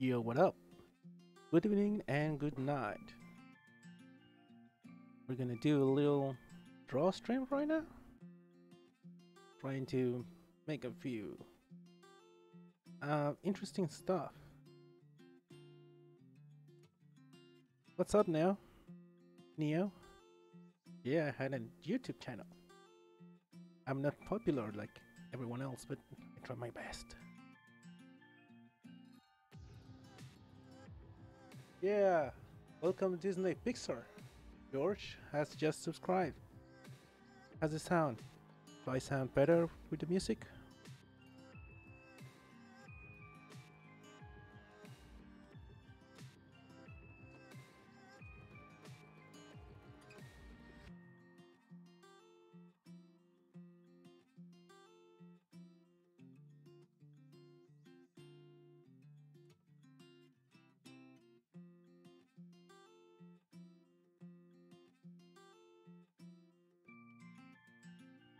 Yo, what up? Good evening and good night. We're gonna do a little draw stream right now. Trying to make a few interesting stuff. What's up now, Neo? Yeah, I had a YouTube channel. I'm not popular like everyone else, but I try my best. Yeah, welcome to Disney Pixar. George has just subscribed. How's it sound? Do I sound better with the music?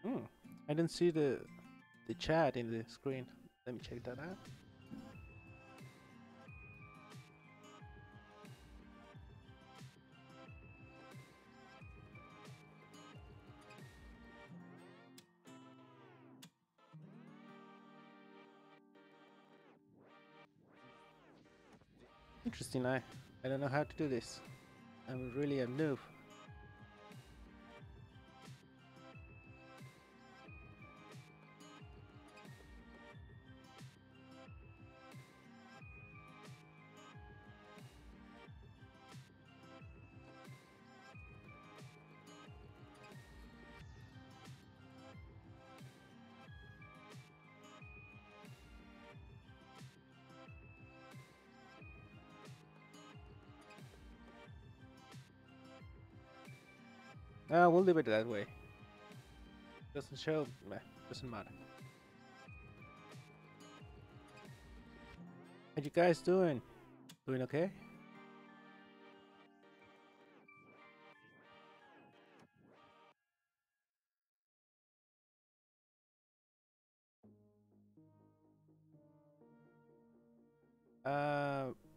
Hmm. I didn't see the chat in the screen. Let me check that out. Interesting. I don't know how to do this. I'm really a noob. We'll leave it that way. Doesn't show. Meh, doesn't matter. How you guys doing? Doing okay?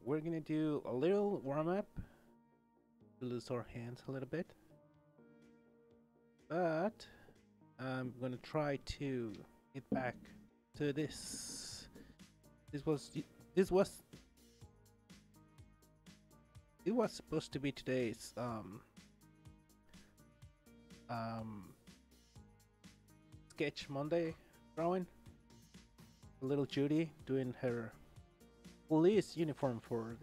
We're gonna do a little warm up to lose our hands a little bit, but I'm gonna try to get back to this. This was this was it was supposed to be today's um sketch Monday drawing. Little Judy doing her police uniform for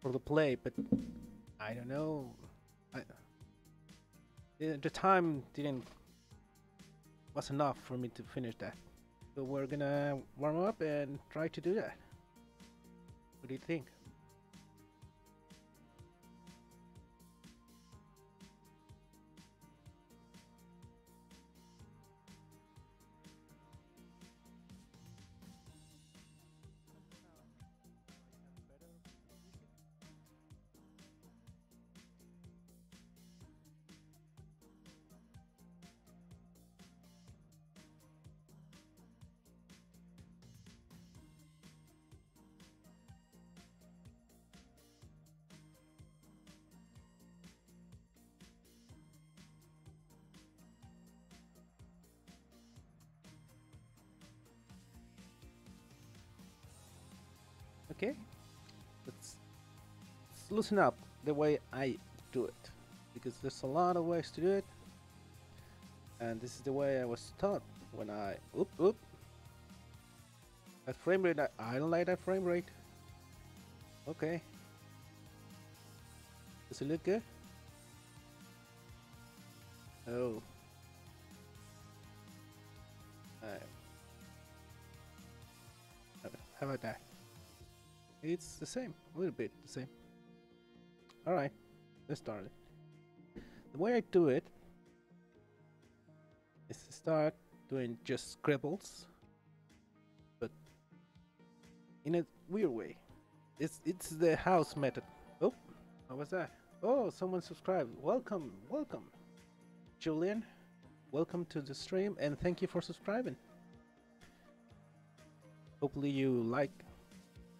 the play, but I don't know. I, the time didn't was enough for me to finish that. So we're gonna warm up and try to do that. What do you think? Okay, let's loosen up the way I do it, because there's a lot of ways to do it, and this is the way I was taught when I oop. That frame rate, I don't like that frame rate. Okay, does it look good? Oh, uh, how about that? It's the same, a little bit the same. All right, let's start it. The way I do it is to start doing just scribbles, but in a weird way. It's the house method. Oh, what was that? Oh, someone subscribed. Welcome, Julian. Welcome to the stream, and thank you for subscribing. Hopefully you like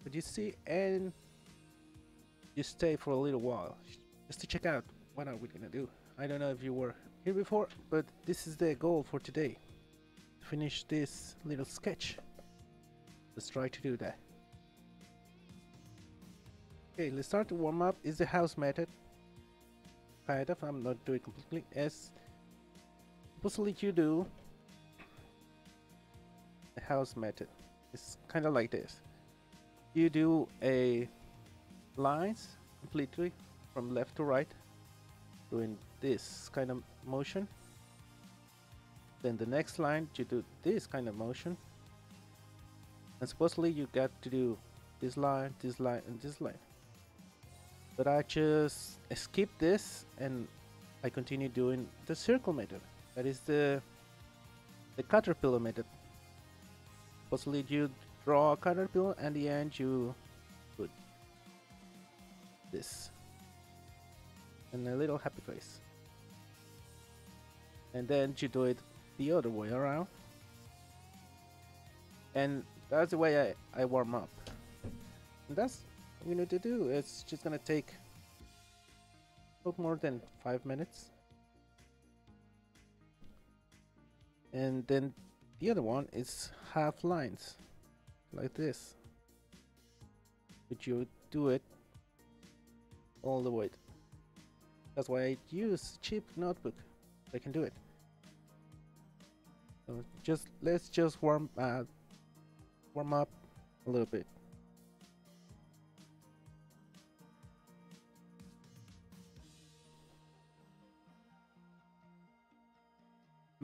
But you see, and you stay for a little while just to check out what are we gonna do. I don't know if you were here before, but this is the goal for today. Finish this little sketch. Let's try to do that. Okay, let's start to warm up. Is the house method. Kind of, I'm not doing completely as supposedly you do. The house method is kind of like this. You do a lines completely from left to right, doing this kind of motion. Then the next line you do this kind of motion, and supposedly you got to do this line, and this line. But I just skip this and I continue doing the circle method. That is the caterpillar method. Supposedly you draw a caterpillar and at the end you put this and a little happy face. And then you do it the other way around. And that's the way I warm up. And that's what you need to do. It's just gonna take not more than 5 minutes. And then the other one is half lines like this, but you do it all the way. That's why I use cheap notebook. I can do it. So let's just warm up a little bit.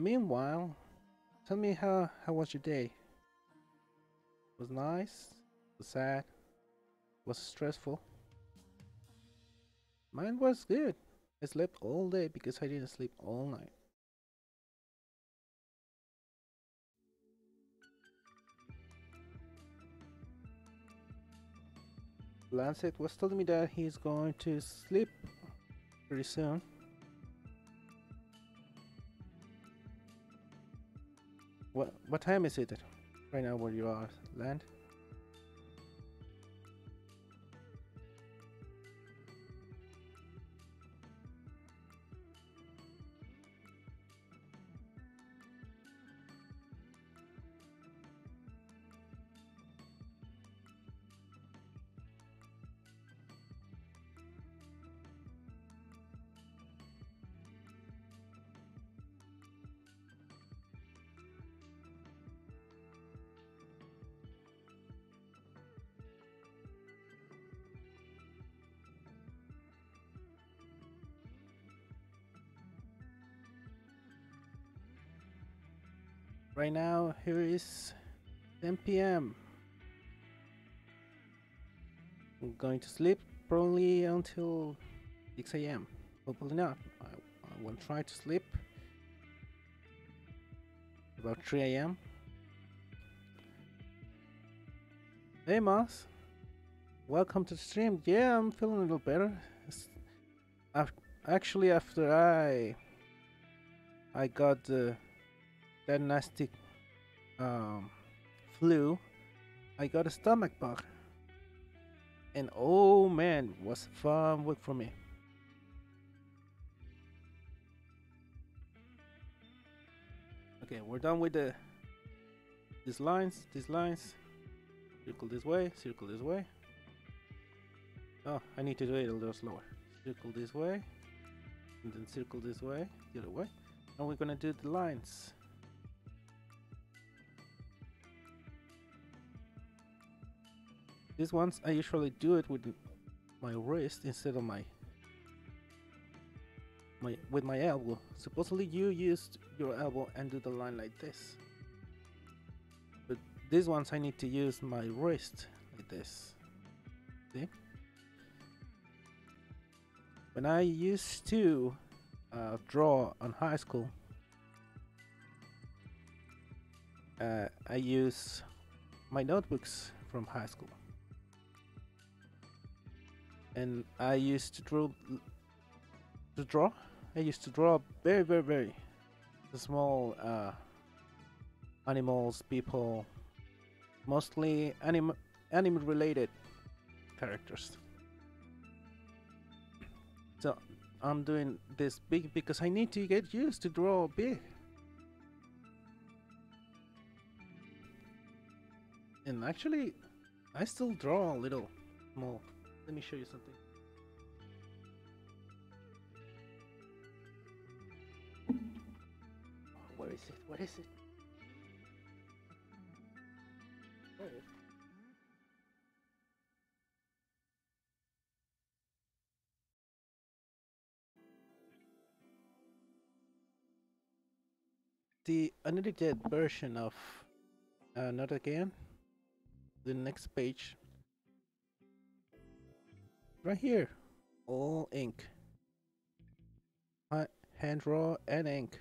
Meanwhile, tell me how was your day? Was nice? Was sad? Was stressful? Mine was good. I slept all day because I didn't sleep all night. Lancet was telling me that he's going to sleep pretty soon. What time is it right now where you are, Land? Right now, here is 10 p.m. I'm going to sleep probably until 6 a.m. Hopefully not. I will try to sleep about 3 a.m. Hey Moss, welcome to the stream. Yeah, I'm feeling a little better. Actually, after I got that nasty flu, I got a stomach bug, and oh man, it was a fun week for me. Okay, we're done with these lines. Circle this way, circle this way. Oh, I need to do it a little slower. Circle this way, and then circle this way, the other way. And we're gonna do the lines. These ones I usually do it with my wrist instead of my elbow. Supposedly you used your elbow and do the line like this. But these ones I need to use my wrist like this. See? When I used to draw on high school, I use my notebooks from high school. And I used to draw. I used to draw very small animals, people, mostly anime related characters. So I'm doing this big because I need to get used to draw big. And actually, I still draw a little small. Let me show you something. Where is it? What is it? There it is. The unedited version of Not Again. The next page. Right here. All ink. Hand draw and ink.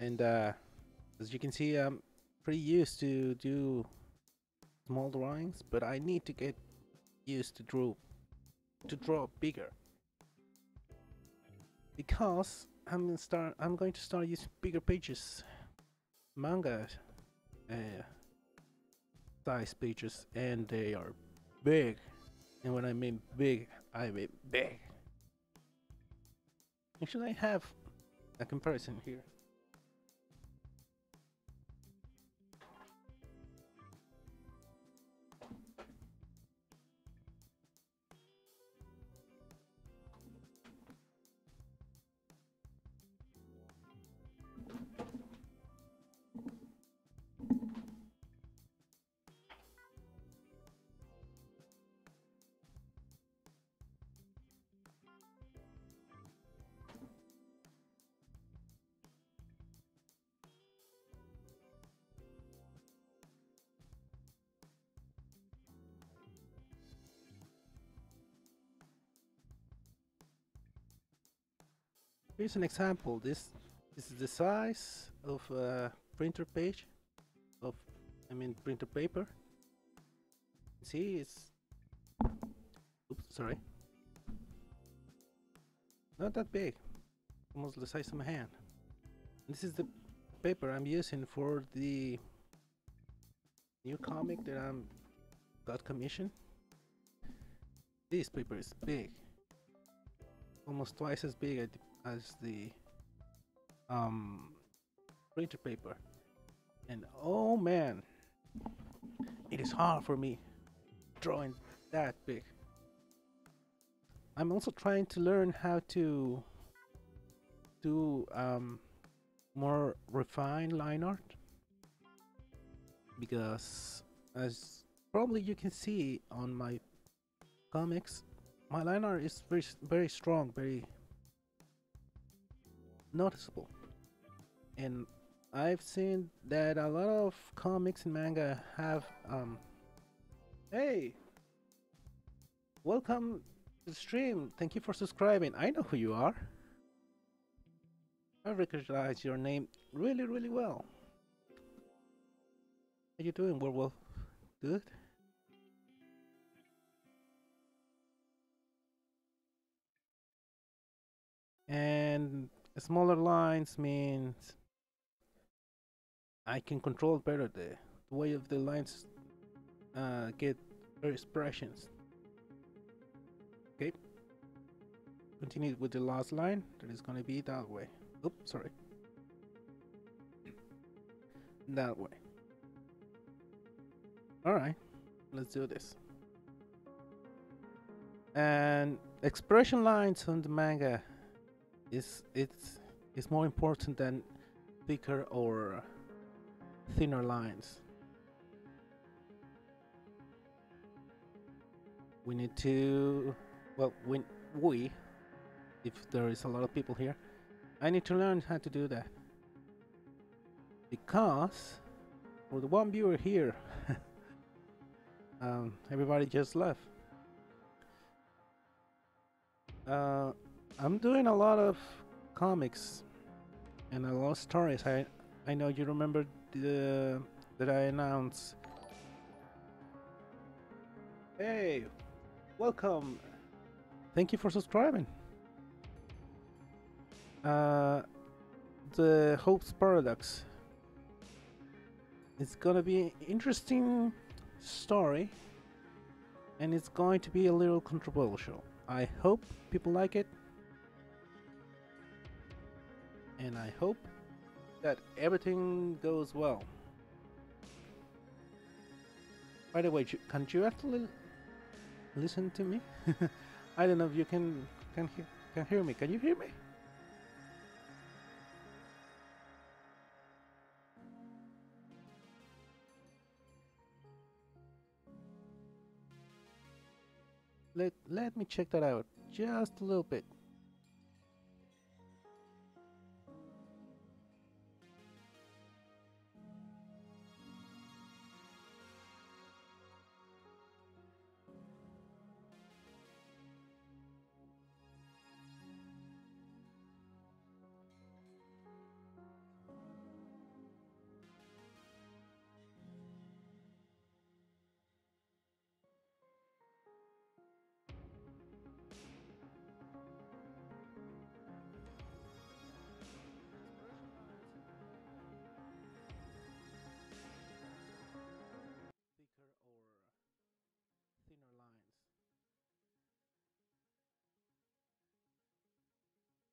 And as you can see, I'm pretty used to do small drawings, but I need to get used to draw bigger, because I'm going to start using bigger pages, manga size pages, and they are big. And when I mean big, I mean big. Actually, I have a comparison here. Here's an example. This is the size of a printer page of, I mean, printer paper. See, it's, oops, sorry, not that big, almost the size of my hand. This is the paper I'm using for the new comic that I'm got commissioned. This paper is big, almost twice as big as the printer paper. And oh man, it is hard for me drawing that big. I'm also trying to learn how to do more refined line art, because as probably you can see on my comics, my line art is very strong, very noticeable. And I've seen that a lot of comics and manga have hey, welcome to the stream. Thank you for subscribing. I know who you are. I recognize your name really well. How you doing, Werewolf? Good? And smaller lines means I can control better the way of the lines get their expressions. Okay. Continue with the last line. That is going to be that way. Oops, sorry. That way. Alright, let's do this. And expression lines on the manga is more important than thicker or thinner lines. We need to, well, we, if there is a lot of people here, I need to learn how to do that, because for the one viewer here, everybody just left. I'm doing a lot of comics and a lot of stories. I know you remember that I announced. Hey, welcome. Thank you for subscribing. The Hope's Paradox. It's gonna be an interesting story, and it's going to be a little controversial. I hope people like it, and I hope that everything goes well. By the way, can you actually listen to me? I don't know if you can hear me. Can you hear me? Let me check that out just a little bit. Thicker or thinner lines.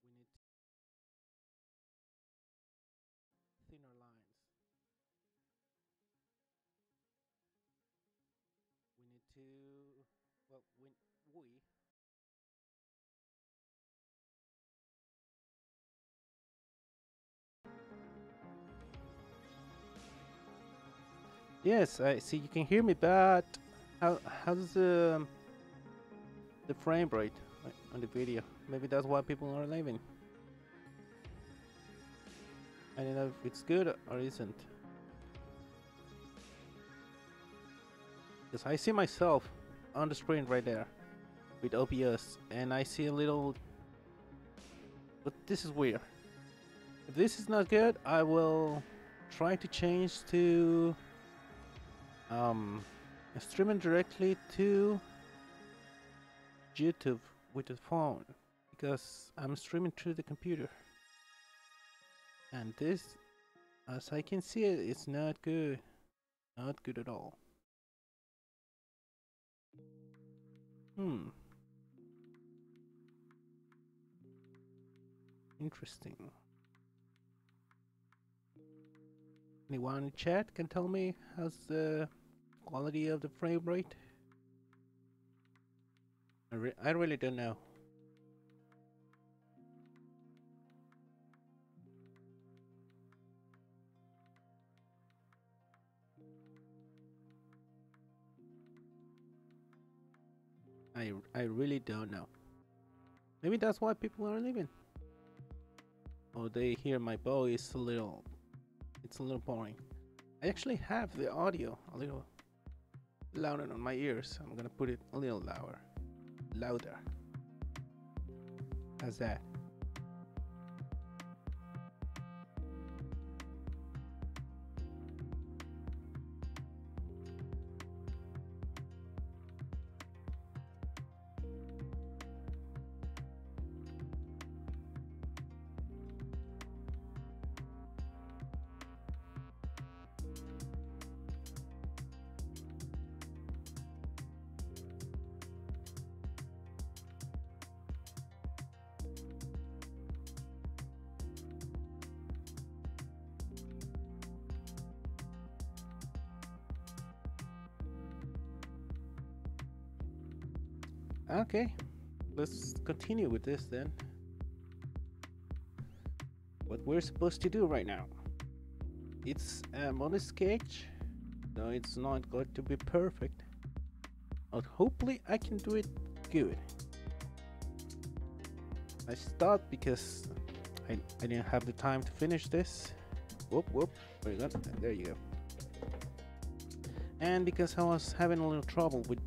We need thinner lines. We need to, well, we yes, I see you can hear me, but how's the frame rate on the video? Maybe that's why people are leaving. I don't know if it's good or isn't. Because I see myself on the screen right there with OBS, and I see a little. But this is weird. If this is not good, I will try to change to streaming directly to YouTube with the phone, because I'm streaming through the computer, and this, as I can see it, it's not good. Not good at all. Hmm. Interesting. Anyone in chat can tell me how's the quality of the frame rate? I really don't know. I really don't know. Maybe that's why people are leaving. Or they hear my voice a little. It's a little boring. I actually have the audio a little louder on my ears. I'm gonna put it a little louder. Louder. How's that? Okay, let's continue with this then. What we're supposed to do right now. It's a model sketch. No, it's not going to be perfect. But hopefully I can do it good. I stopped because I didn't have the time to finish this. Whoop. There you go. And because I was having a little trouble with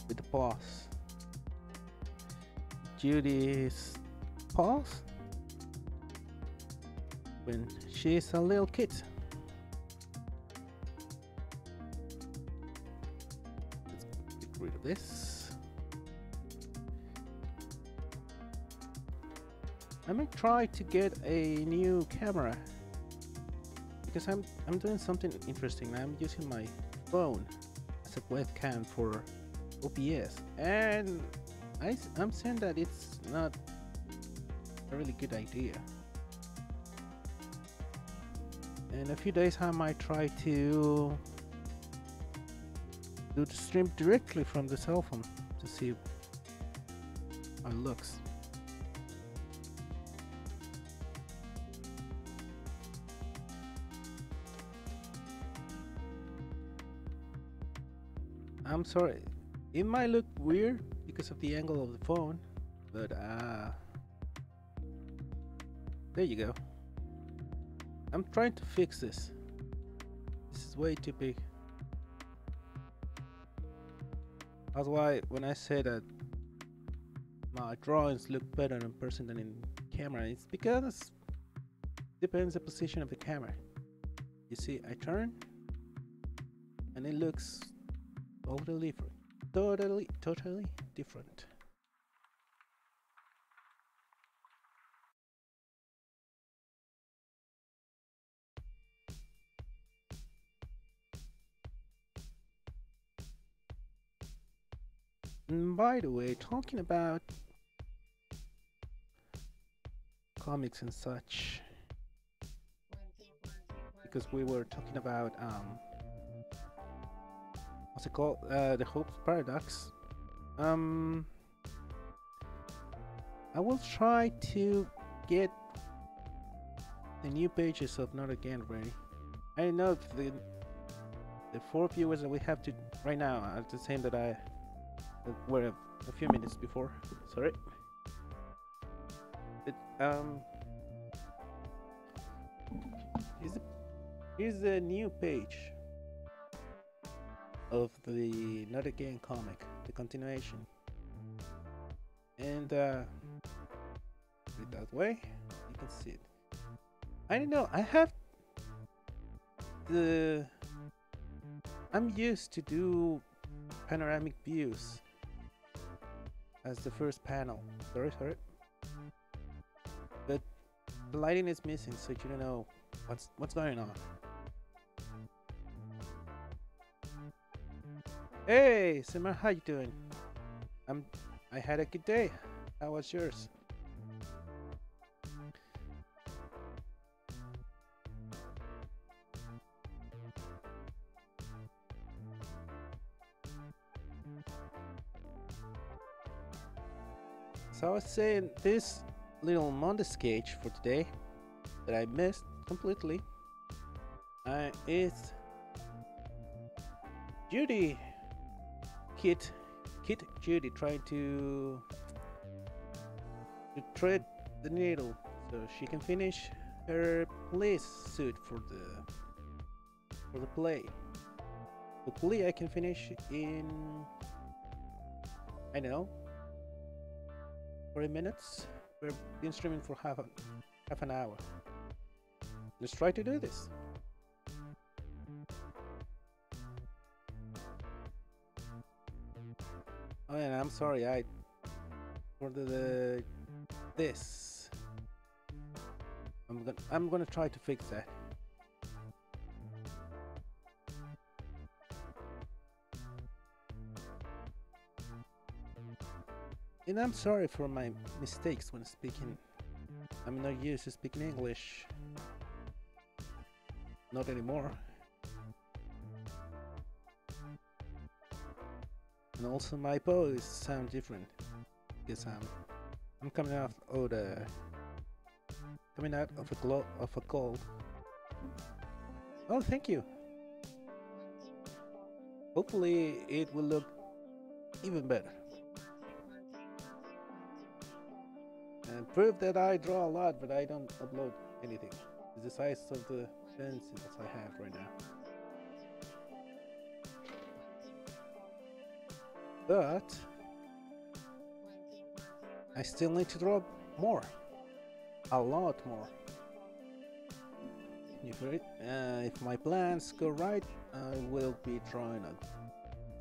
the pause. Judy's pause when she's a little kid. Let's get rid of this. I may try to get a new camera, because I'm doing something interesting. I'm using my phone as a webcam for OBS, and I'm saying that it's not a really good idea. In a few days, I might try to do the stream directly from the cell phone to see how it looks. I'm sorry, it might look weird because of the angle of the phone, but there you go. I'm trying to fix this. This is way too big. That's why when I say that my drawings look better in person than in camera, it's because it depends the position of the camera. You see, I turn and it looks totally different. Totally different. And by the way, talking about comics and such, because we were talking about what's it called? The Hope's Paradox. I will try to get the new pages of Not Again ready. I know the 4 viewers that we have to right now are the same that I were a few minutes before. Sorry. But, here's the new page of the Not Again comic, the continuation, and that way you can see it. I don't know, I'm used to do panoramic views as the first panel. Sorry. But the lighting is missing, so you don't know what's going on. Hey, Simar, how you doing? I had a good day. How was yours? So I was saying, this little Monday sketch for today that I missed completely is Judy, Kit Judy trying to thread the needle so she can finish her police suit for the play. Hopefully I can finish in, I know, 40 minutes. We've been streaming for half an hour. Let's try to do this. Oh, and I'm sorry, for this. I'm gonna try to fix that. And I'm sorry for my mistakes when speaking. I'm not used to speaking English. Not anymore. And also my voice sounds different because I'm coming out of a cold. Oh, thank you. Hopefully it will look even better. And prove that I draw a lot, but I don't upload anything. It's the size of the pencils I have right now. But I still need to draw more, a lot more. If my plans go right, I will be drawing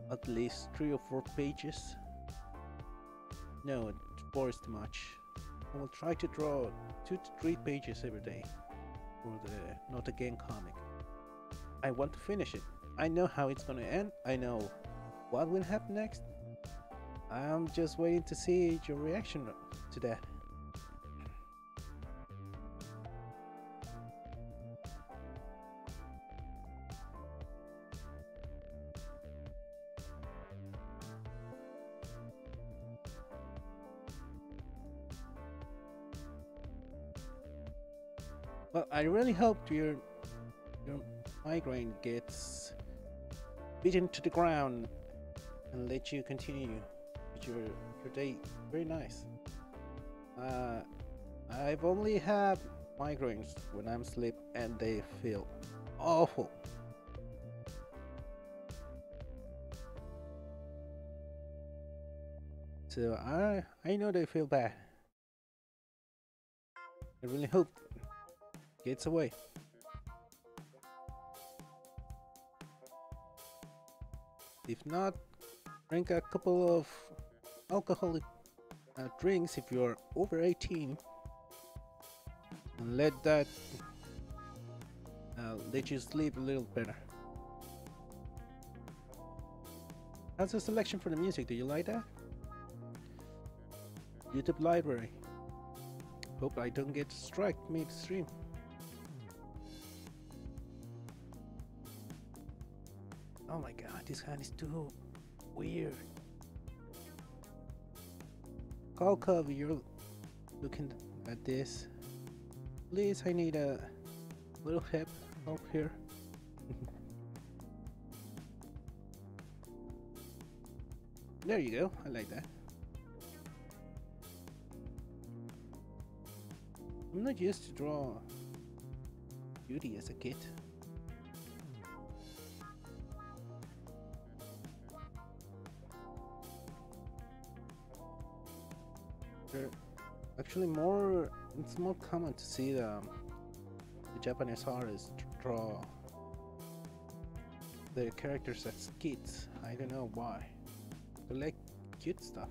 at least 3 or 4 pages. No, 4 is too much. I will try to draw 2 to 3 pages every day for the Not Again comic. I want to finish it. I know how it's gonna end. I know what will happen next. I'm just waiting to see your reaction to that. Well, I really hope your migraine gets beaten to the ground and let you continue with your day. Very nice. Uh, I've only had migraines when I'm asleep and they feel awful. So I know they feel bad. I really hope it gets away. If not, drink a couple of alcoholic drinks if you're over 18 and let that let you sleep a little better. How's the selection for the music? Do you like that? YouTube library. Hope I don't get struck mid-stream. Oh my god, this hand is too weird. Call Covey, you're looking at this. Please, I need a little help here. There you go, I like that. I'm not used to draw beauty as a kid. They're actually it's more common to see the Japanese artists draw the characters as kids. I don't know why. They like cute stuff.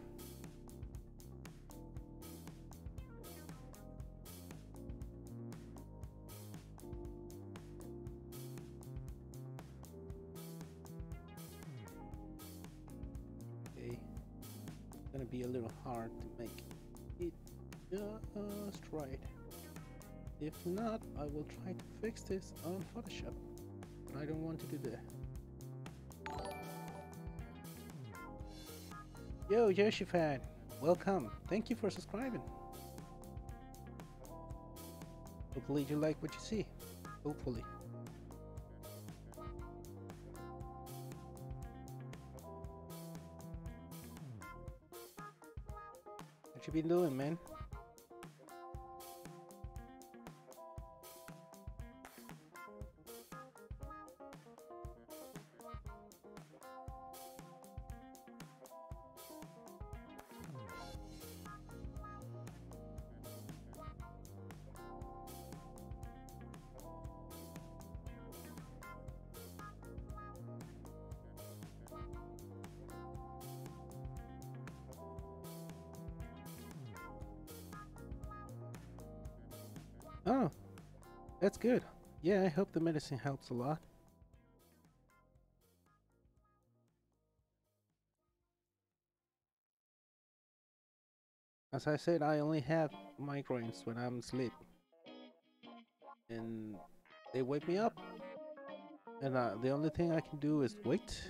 Okay, it's gonna be a little hard to make it just right. If not, I will try to fix this on Photoshop. But I don't want to do that. Yo, Yoshi fan, welcome. Thank you for subscribing. Hopefully you like what you see. Hopefully. What you been doing, man? Oh, that's good. Yeah, I hope the medicine helps a lot. As I said, I only have migraines when I'm asleep. And they wake me up. And the only thing I can do is wait.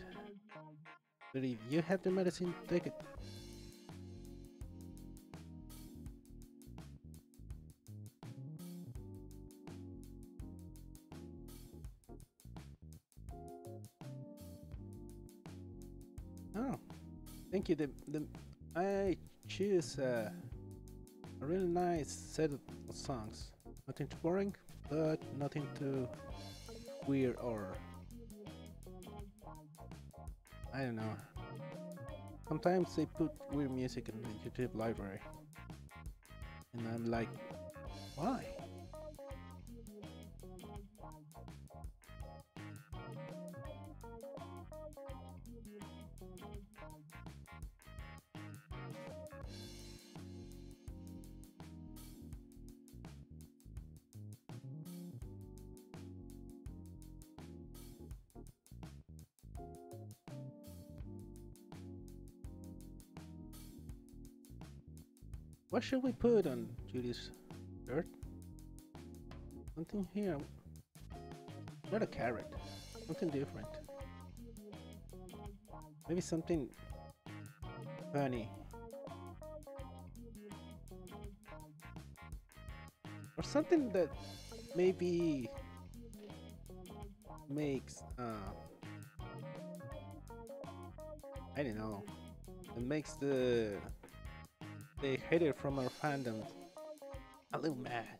But if you have the medicine, take it. Oh, thank you. I choose a really nice set of songs. Nothing too boring, but nothing too weird or I don't know. Sometimes they put weird music in the YouTube library, and I'm like, why? What should we put on Judy's shirt? Something here. Not a carrot. Something different. Maybe something funny. Or something that maybe makes I don't know. It makes the hater from our fandom a little mad.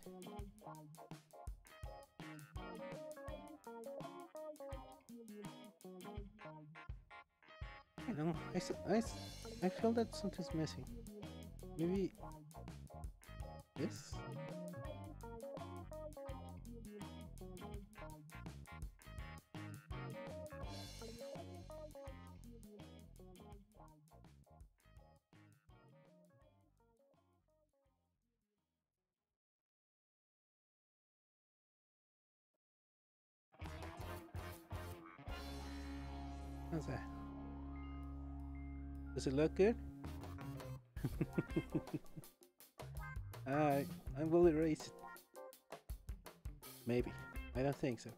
I know. I feel that something's missing. Maybe this? How's that? Does it look good? I will erase it. Maybe. I don't think so.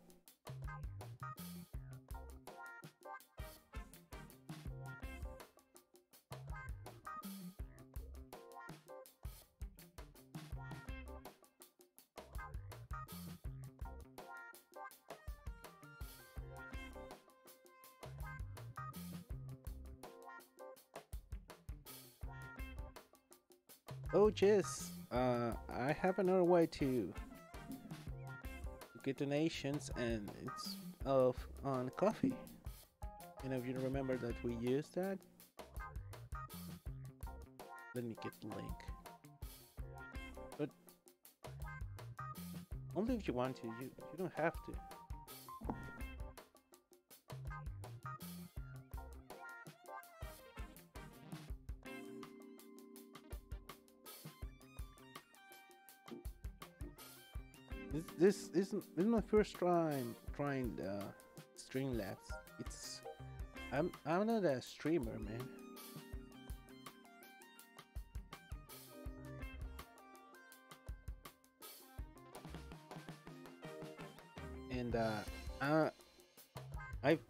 Oh, yes. I have another way to get donations, and it's of on coffee. And if you remember that we used that, let me get the link. But only if you want to. You don't have to. This is my first time trying Streamlabs. I'm not a streamer, man. And I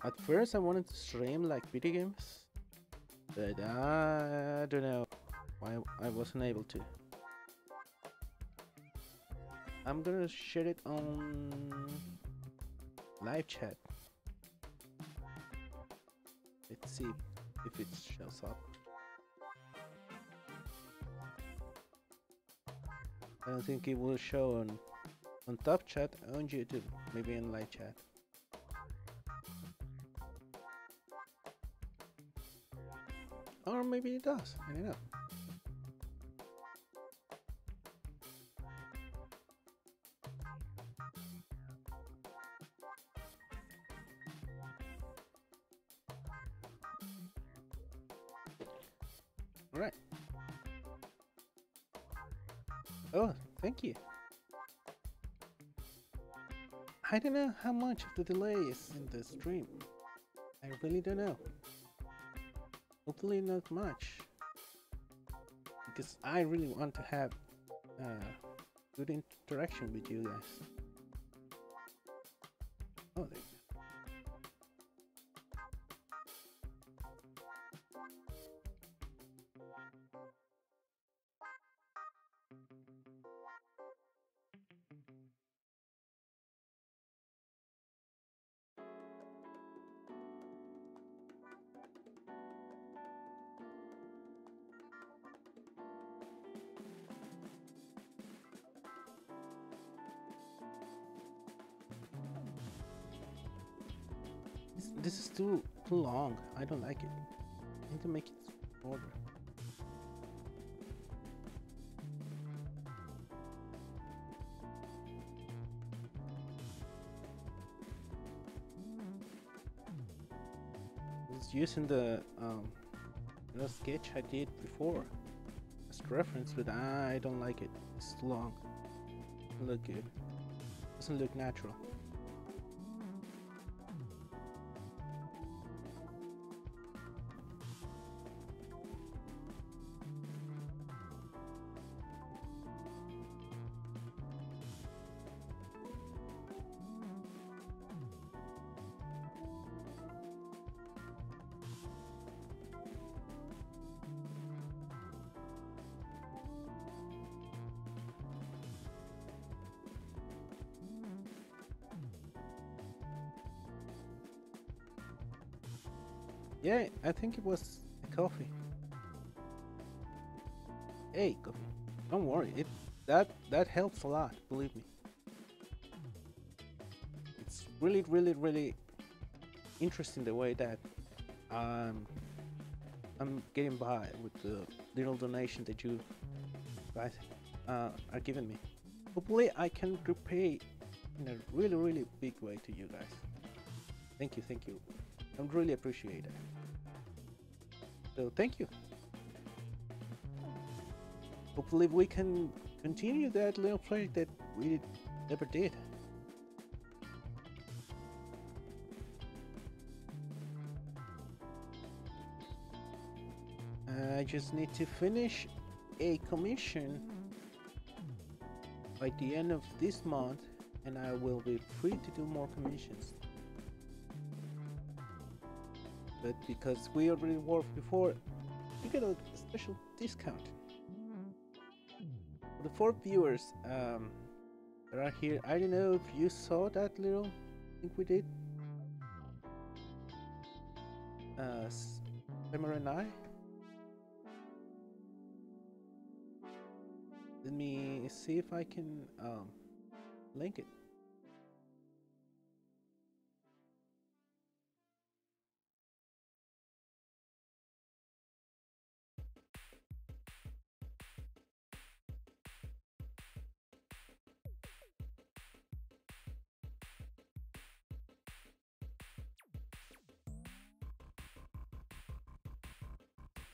at first I wanted to stream like video games, but I don't know why I wasn't able to. I'm gonna share it on live chat. Let's see if it shows up. I don't think it will show on top chat on YouTube, maybe in live chat. Or maybe it does, I don't know. Alright. Oh, thank you. I don't know how much of the delay is in the stream. I really don't know. Hopefully not much. Because I really want to have good interaction with you guys. Oh, there. This is too long. I don't like it. I need to make it shorter. It's using the sketch I did before as reference, but I don't like it. It's too long. Doesn't look good. Doesn't look natural. Yeah, I think it was a coffee. Hey, coffee. Don't worry. That helps a lot. Believe me. It's really, really, really interesting the way that um, I'm getting by with the little donation that you guys are giving me. Hopefully, I can repay in a really, really big way to you guys. Thank you, thank you. I really appreciate it. So, thank you. Hopefully, we can continue that little project that we never did. I just need to finish a commission by the end of this month, and I will be free to do more commissions. But because we already worked before, you get a special discount. For the 4 viewers that are here, I don't know if you saw that little thing we did. Summer and I. Let me see if I can link it.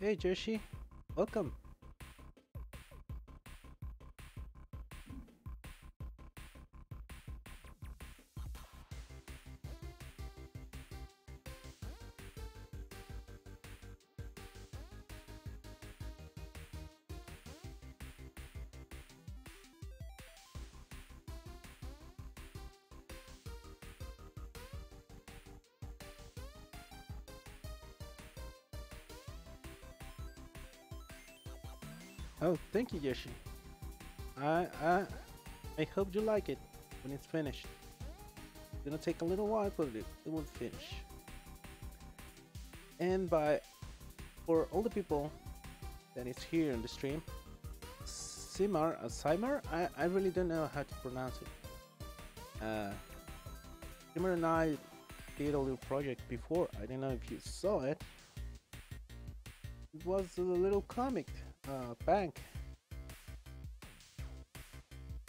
Hey Joshi, welcome. Oh, thank you, Yoshi. I I I hope you like it when it's finished. It's gonna take a little while, but it will finish. And by for all the people that is here in the stream, Simar, I really don't know how to pronounce it. Simar and I did a little project before. I don't know if you saw it. It was a little comic bank.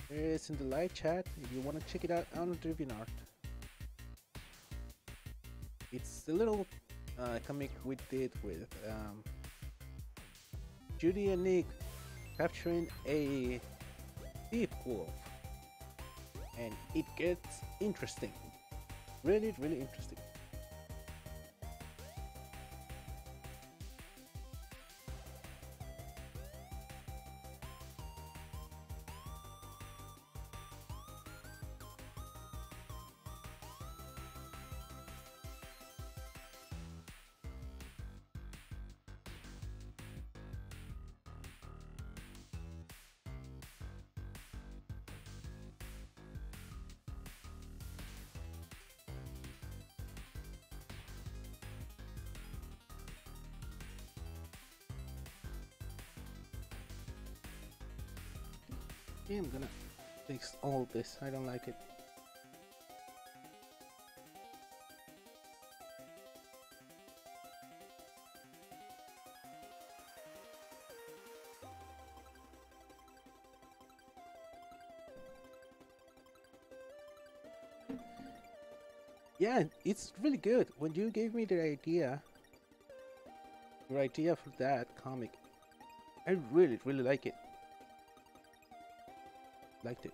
It is in the live chat if you want to check it out on DeviantArt. It's a little comic we did with Judy and Nick capturing a thief wolf, and it gets interesting. Really, really interesting. Yeah, I'm gonna fix all this. I don't like it. Yeah, it's really good. When you gave me the idea, your idea for that comic, I really, really like it. Liked it.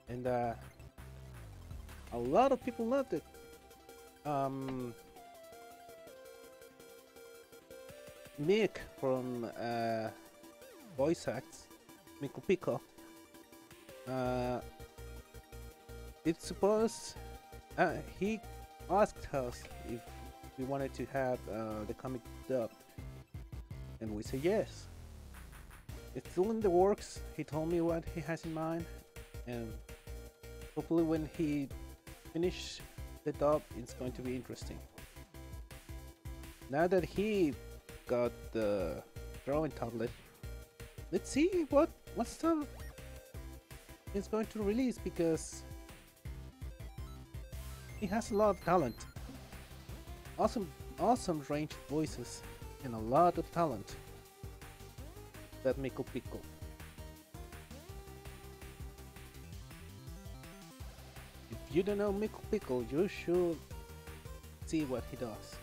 And a lot of people loved it. Mick from Voice Acts, Miko Pico, it's supposed he asked us if we wanted to have the comic dubbed, and we said yes. It's still in the works. He told me what he has in mind, and hopefully when he finishes the dub, it's going to be interesting. Now that he got the drawing tablet, let's see what stuff he's going to release, because he has a lot of talent. Awesome range of voices and a lot of talent. That Mickle Pickle. If you don't know Mickle Pickle, you should see what he does.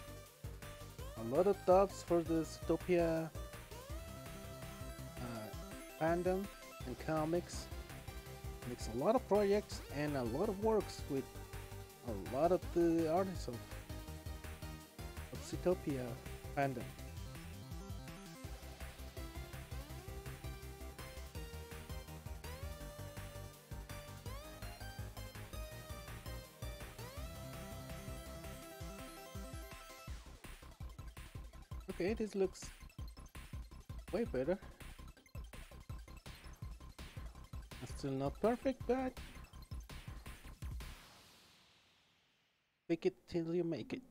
A lot of dubs for the Zootopia fandom and comics. Makes a lot of projects and a lot of works with a lot of the artists of Zootopia fandom. Okay, this looks way better. Still not perfect, but fake it till you make it.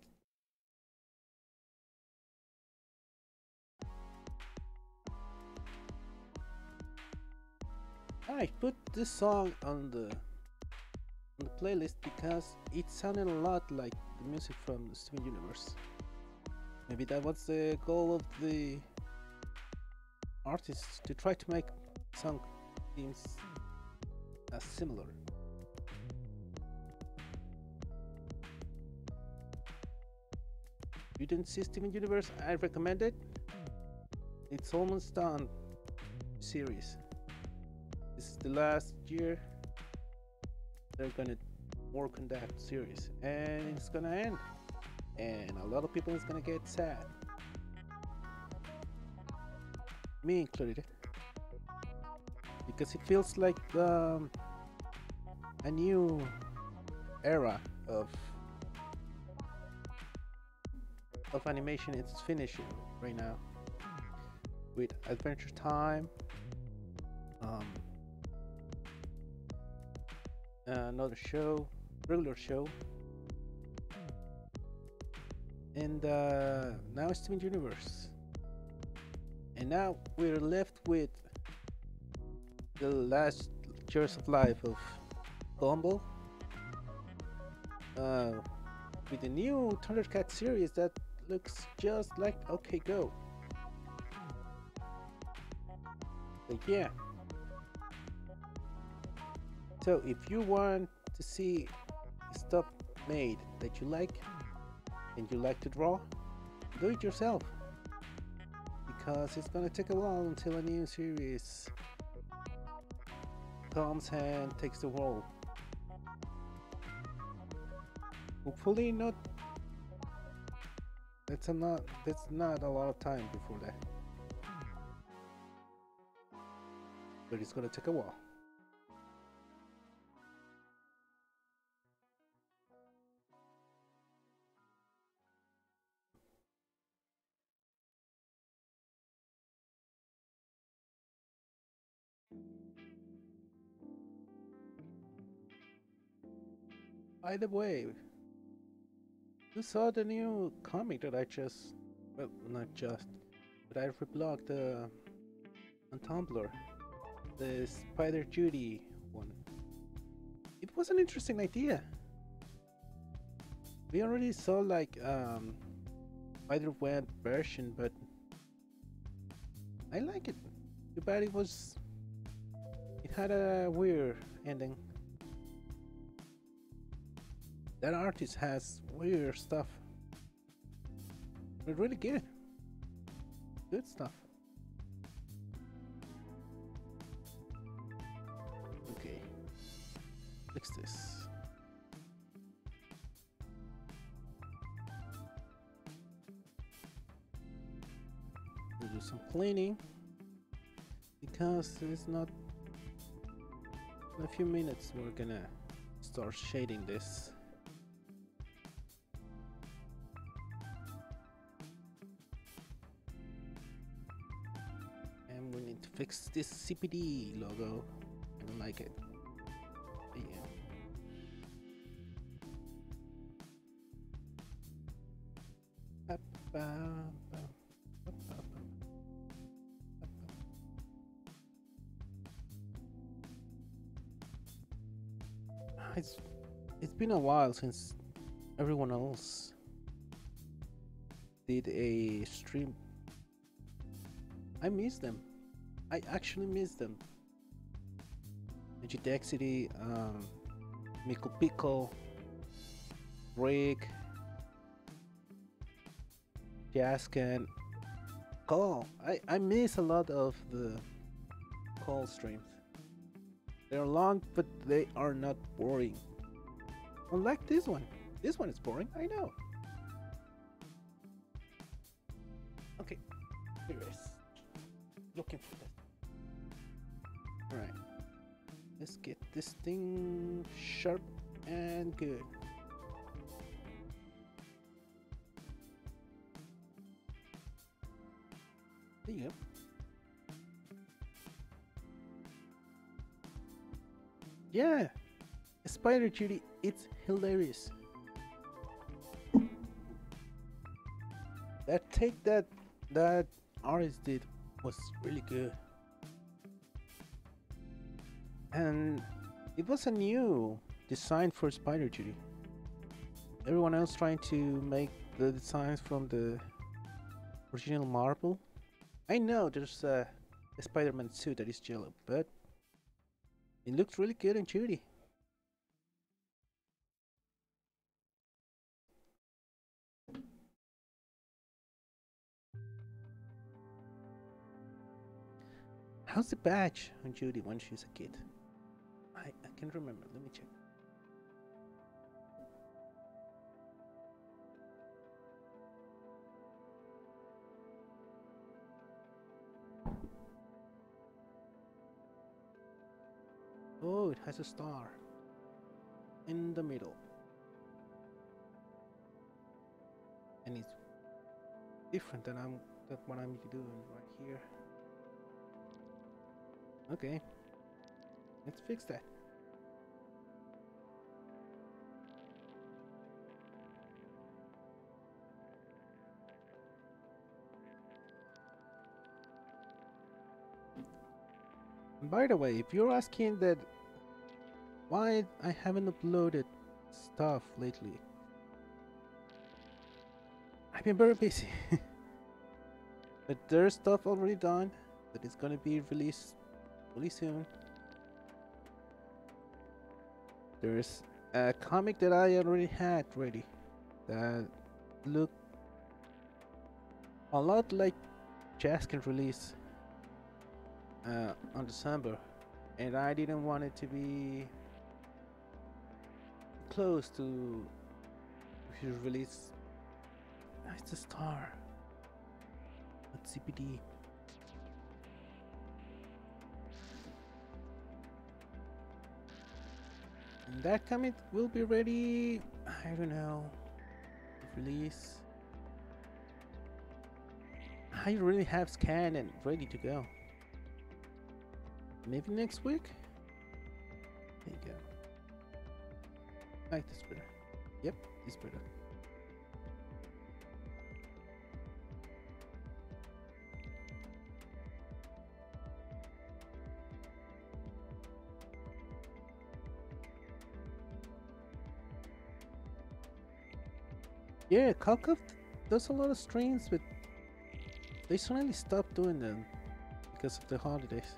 I put this song on the playlist because it sounded a lot like the music from the Steven Universe. Maybe that was the goal of the artists, to try to make song themes as similar. If you didn't see Steven Universe, I recommend it. It's almost done series. This is the last year they're gonna work on that series, and it's gonna end, and a lot of people is gonna get sad, me included, because it feels like a new era of animation is finishing right now with Adventure Time, another show, regular show, and now Steven Universe, and now we're left with the last years of life of Gumball, with the new Thundercat series that looks just like OK Go. But yeah, so if you want to see stuff made that you like and you like to draw, do it yourself, because it's gonna take a while until a new series comes and takes the world. Hopefully not. That's not a lot of time before that, but it's gonna take a while. By the way, you saw the new comic that I just, well, not just, but I reblogged on Tumblr, the Spider Judy one. It was an interesting idea. We already saw like Spider-Web version, but I like it. Too bad it had a weird ending. That artist has weird stuff, but really good stuff. Okay, fix this. We'll do some cleaning, because it's not, in a few minutes we're gonna start shading this. To fix this CPD logo. I don't like it. Yeah. Up. Bum, bum, bum, bum, bum, bum. It's been a while since everyone else did a stream. I miss them. I actually miss them. Digidexity, Miko Pico, Rick, Jaskin, Call. I miss a lot of the call streams. They're long, but they are not boring. Unlike this one. This one is boring, I know. Okay, here it is. Looking for that. Alright. Let's get this thing sharp and good. There you go. Yeah, Spider Judy, it's hilarious. That take that artist did was really good. And it was a new design for Spider Judy. Everyone else trying to make the designs from the original Marvel. I know there's a Spider-Man suit that is yellow, but it looks really good on Judy. How's the badge on Judy when she's a kid? I can't remember. Let me check. Oh, it has a star in the middle. And it's different than what I'm doing right here. Okay. Let's fix that. And by the way, if you're asking that why I haven't uploaded stuff lately, I've been very busy. But there's stuff already done that is gonna be released really soon. There's a comic that I already had ready that looked a lot like Jazz can release on December, and I didn't want it to be close to his release. It's a star. It's CPD. And that comic will be ready, I don't know, release. I really have scanned and ready to go. Maybe next week? There you go. I like this better. Yep, this better. Yeah, Kalkov does a lot of streams, but they suddenly stopped doing them because of the holidays.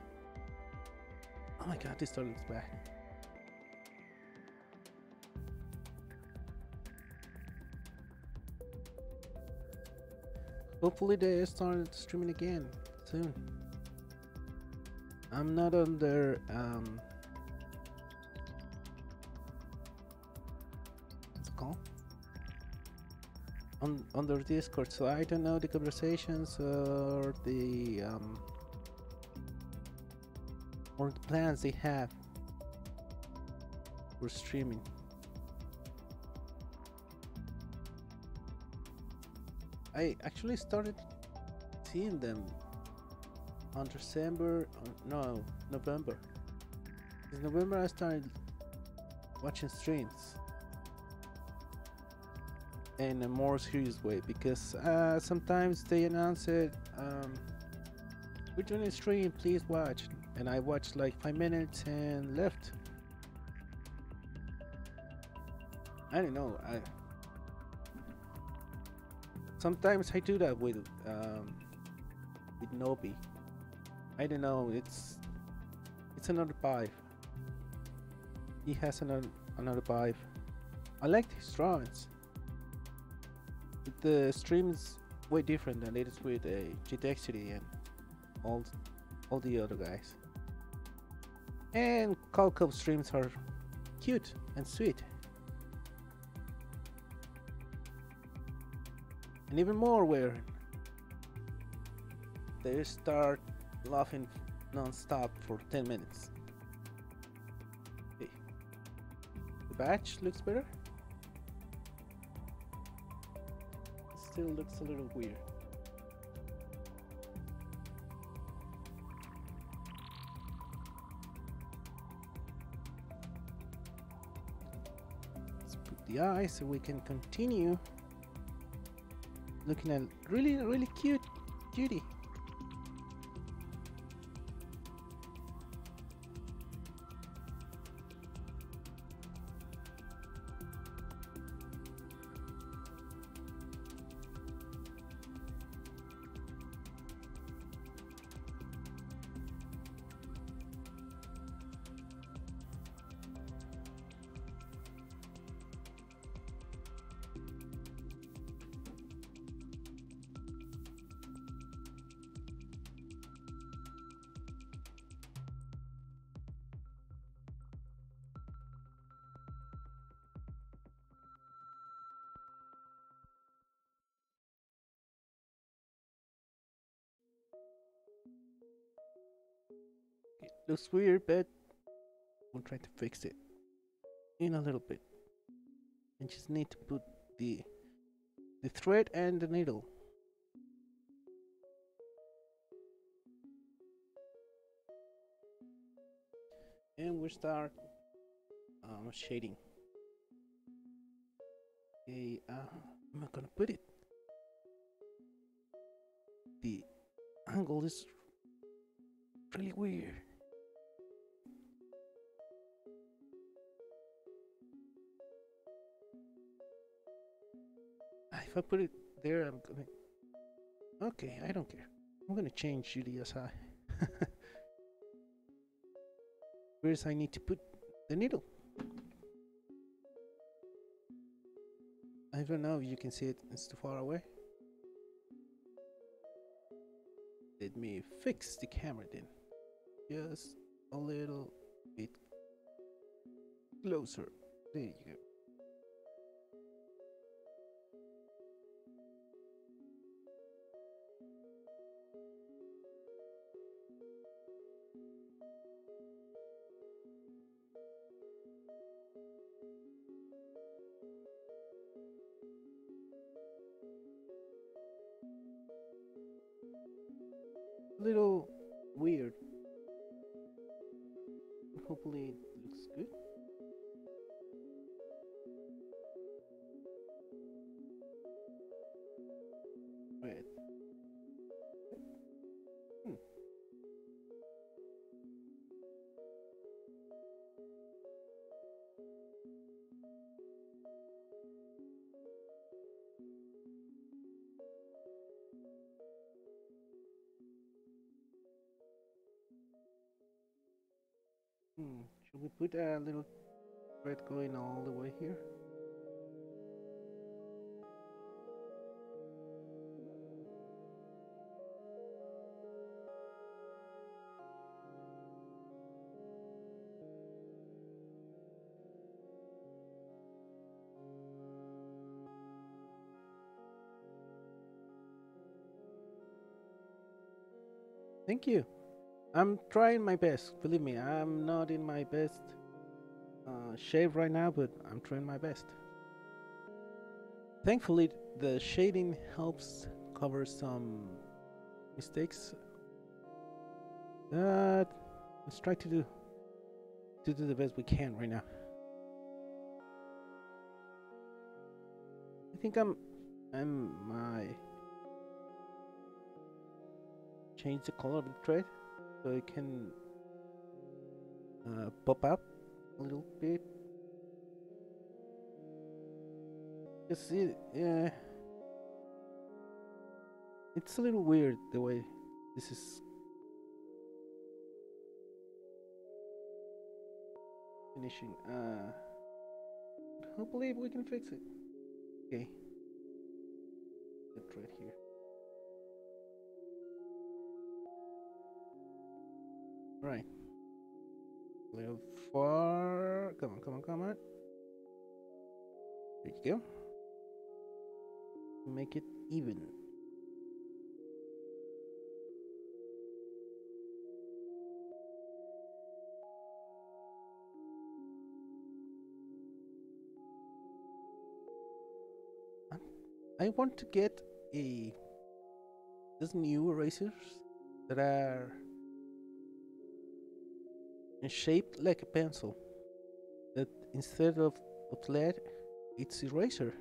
Oh my god, this store looks bad. Hopefully they start streaming again soon. I'm not on their what's it called? On their Discord, so I don't know the conversations or the plans they have for streaming. I actually started seeing them on December, no, November. In November I started watching streams. in a more serious way, because sometimes they announce it, we're doing a stream, please watch, and I watched like 5 minutes and left. I don't know. I sometimes I do that with Nobi. I don't know. It's another vibe. He has another vibe. I like his drawings. But the stream is way different than it is with Gdexity and all all the other guys. And Calco streams are cute and sweet. And even more where they start laughing non-stop for 10 minutes. Okay. The badge looks better. It still looks a little weird. Let's put the eyes so we can continue looking at really cute Judy. It looks weird, but we'll try to fix it in a little bit. And just need to put the thread and the needle. And we start shading. Okay, I'm not gonna put it. The angle is really weird. If I put it there, I'm gonna. Okay, I don't care. I'm gonna change UDSI. Whereas I need to put the needle. I don't know if you can see it, it's too far away. Let me fix the camera then. Just a little bit closer. There you go. Little weird. Hopefully it looks good. Red. Hmm. Should we put a little thread going all the way here? Thank you. I'm trying my best. Believe me, I'm not in my best shape right now, but I'm trying my best. Thankfully, the shading helps cover some mistakes. Let's try to do the best we can right now. I think I change the color of the thread so it can pop up a little bit. You see, yeah, it's a little weird the way this is finishing. I believe we can fix it. Okay, the thread here. Right, a little far. Come on, come on, come on. There you go. Make it even. I want to get these new erasers that are shaped like a pencil. That instead of lead, it's eraser,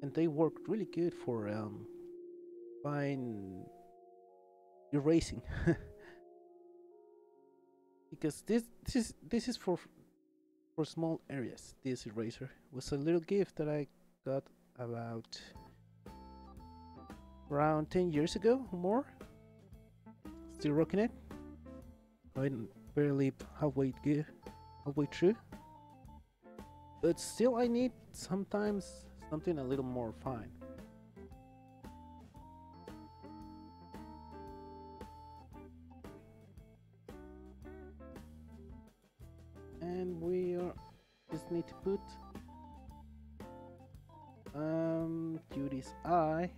and they work really good for fine erasing. Because this is for small areas. This eraser was a little gift that I got about around 10 years ago or more. Still rocking it. I'm barely halfway through. But still I need sometimes something a little more fine. And we are just need to put Judy's eye,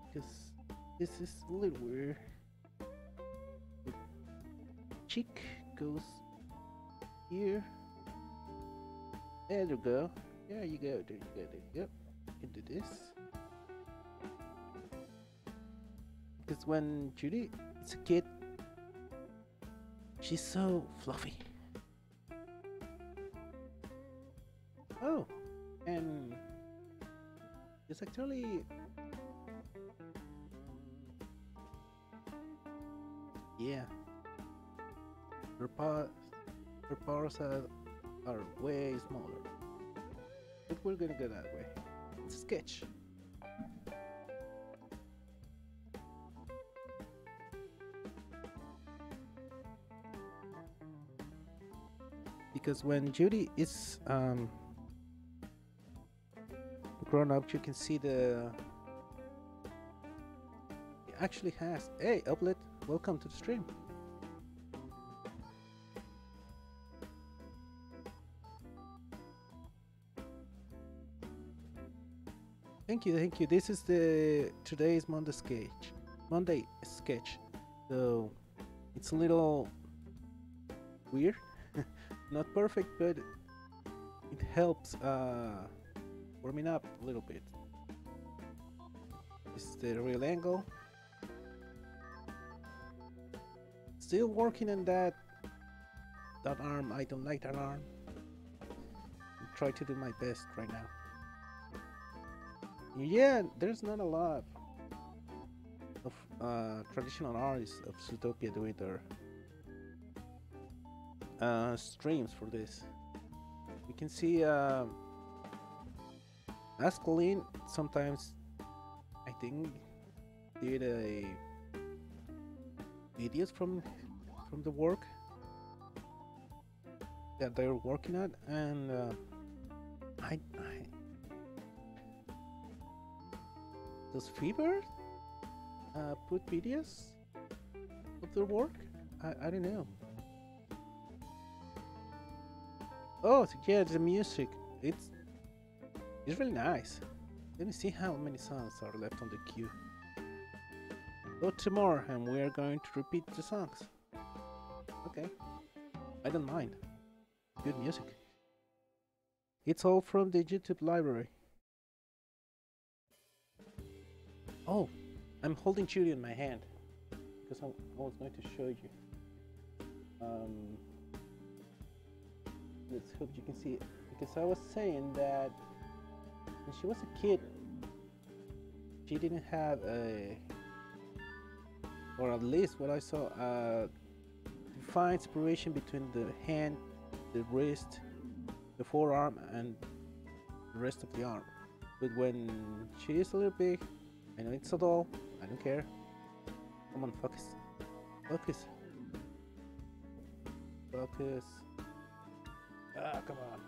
because this is a little weird. The cheek goes here. There you go. There you go. There you go. There you go. You can do this. Because when Judy is a kid, she's so fluffy. Oh, and it's actually, yeah, her paws are way smaller. But we're gonna go that way. It's a sketch. Because when Judy is grown up, you can see it actually has. Hey, Uplet, welcome to the stream. Thank you, thank you. This is today's Monday sketch. So it's a little weird, not perfect, but it helps warming up a little bit. This is the real angle. Still working on that arm. I don't like that arm. I'll try to do my best right now. Yeah, there's not a lot of traditional artists of Zootopia doing their streams for this. You can see Ascolin sometimes, I think, did videos from the work that they're working at, and does Fever put videos of their work? I don't know. Oh yeah, the music. It's really nice. Let me see how many songs are left on the queue. Go to more, and we are going to repeat the songs. Okay, I don't mind. Good music. It's all from the YouTube library. Oh, I'm holding Judy in my hand because I was going to show you. Let's hope you can see it. Because I was saying that when she was a kid, she didn't have a, or at least what I saw, defined separation between the hand, the wrist, the forearm, and the rest of the arm. But when she is a little big, I know it's a doll, I don't care. Come on, focus. Focus. Focus. Ah, come on.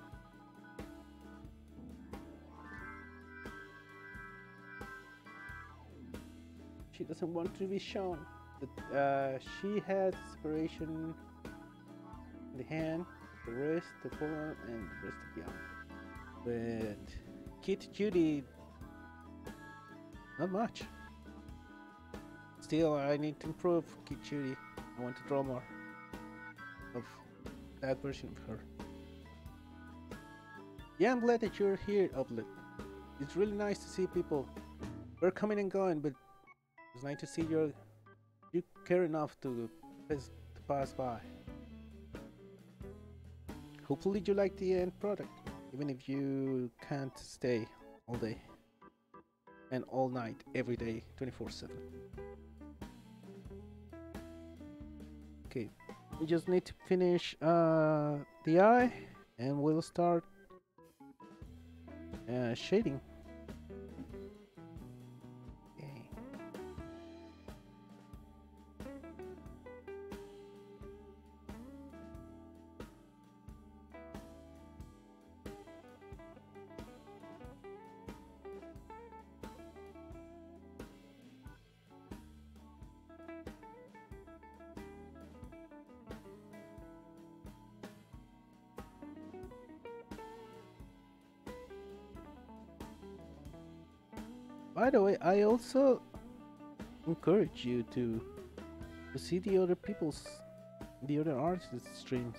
She doesn't want to be shown. But she has separation in the hand, the wrist, the forearm, and the rest of the arm. But Kid Judy, not much. Still, I need to improve Kid Judy. I want to draw more of that version of her. Yeah, I'm glad that you're here, Uplet. It's really nice to see people. We're coming and going, but it's nice to see you care enough to pass by. Hopefully you like the end product, even if you can't stay all day and all night, every day, 24/7. Okay, we just need to finish the eye, and we'll start shading. Okay. By the way, I also encourage you to see the other artists' streams.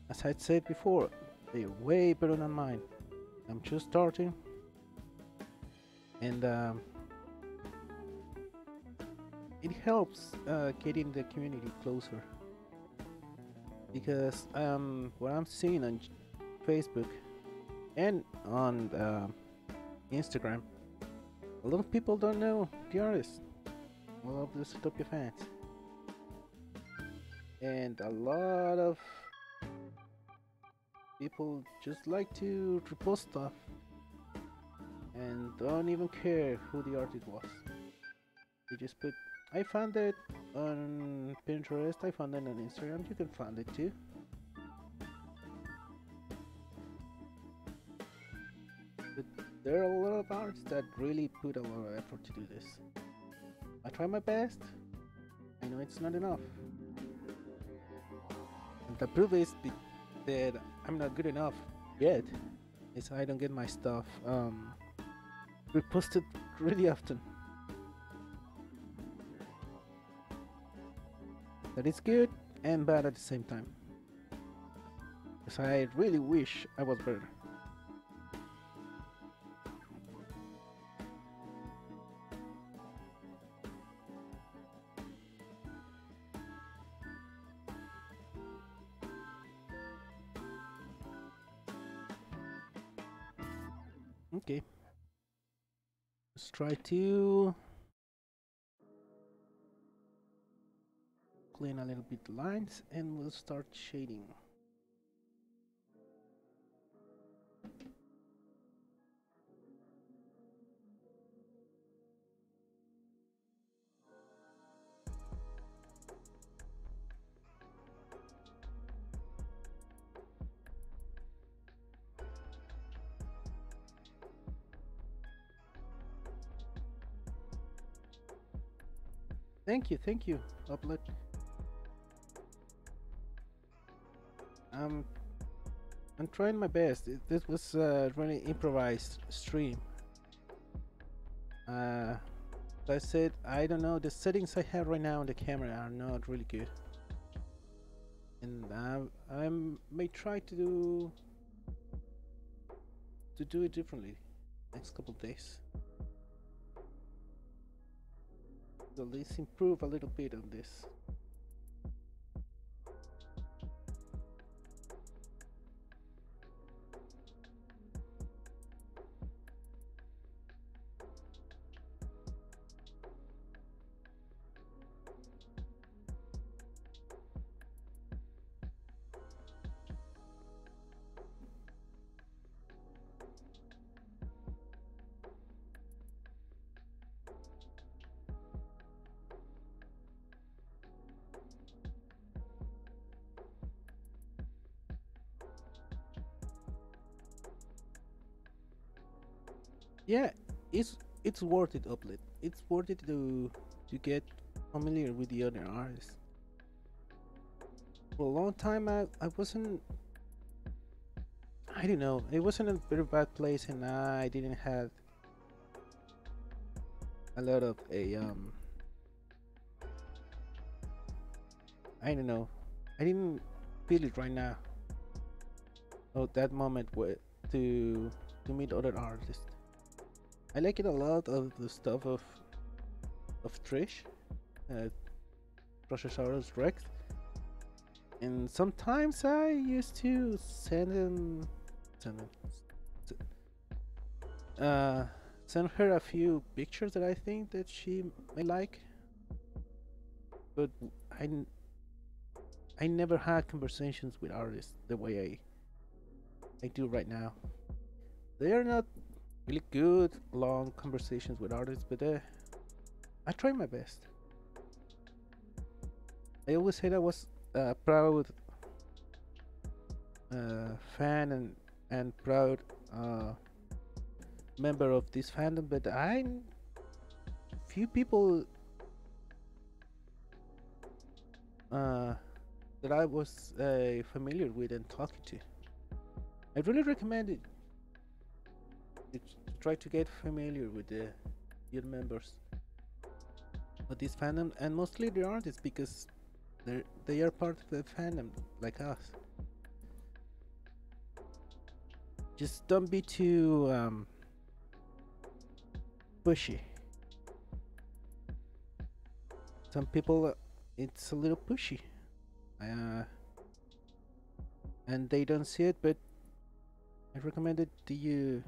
As I said before, they're way better than mine. I'm just starting, and it helps getting the community closer. Because what I'm seeing on Facebook and on Instagram, a lot of people don't know the artist. A lot of the Zootopia fans. And a lot of people just like to repost stuff and don't even care who the artist was. They just put, I found it on Pinterest, I found it on Instagram, you can find it too. But there are a lot of artists that really put a lot of effort to do this. I try my best. I know it's not enough. And the proof is that I'm not good enough yet. Is I don't get my stuff reposted really often. That is good and bad at the same time. Because I really wish I was better. Okay, let's try to clean a little bit the lines and we'll start shading. Thank you, Upload. I'm trying my best. This was a really improvised stream. I said, I don't know, the settings I have right now on the camera are not really good. And I may try to do it differently next couple days. So let's improve a little bit on this. Yeah, it's worth it, Uplet. It's worth it to get familiar with the other artists. For a long time, I wasn't. I don't know. It wasn't a very bad place, and I didn't have a lot of a I don't know. I didn't feel it right now. Oh, that moment where to meet other artists. I like it a lot of the stuff of Trish, uh, Processor's Rex, and sometimes I used to send him, uh, send her a few pictures that I think that she may like, but I I never had conversations with artists the way I do right now. They are not really good long conversations with artists, but I try my best. I always said I was a proud fan and proud member of this fandom, but I few people uh, that I was familiar with and talking to. I really recommend it to try to get familiar with the other members of this fandom, and mostly the artists because they are part of the fandom like us. Just don't be too pushy. Some people, it's a little pushy, uh, and they don't see it. But I recommend it to you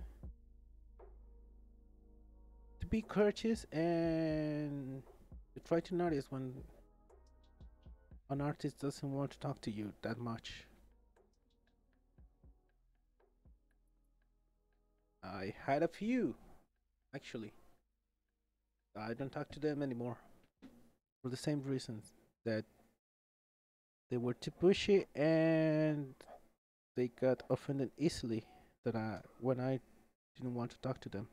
to be courteous and to try to notice when an artist doesn't want to talk to you that much. I had a few actually. I don't talk to them anymore for the same reasons that they were too pushy and they got offended easily that I when I didn't want to talk to them.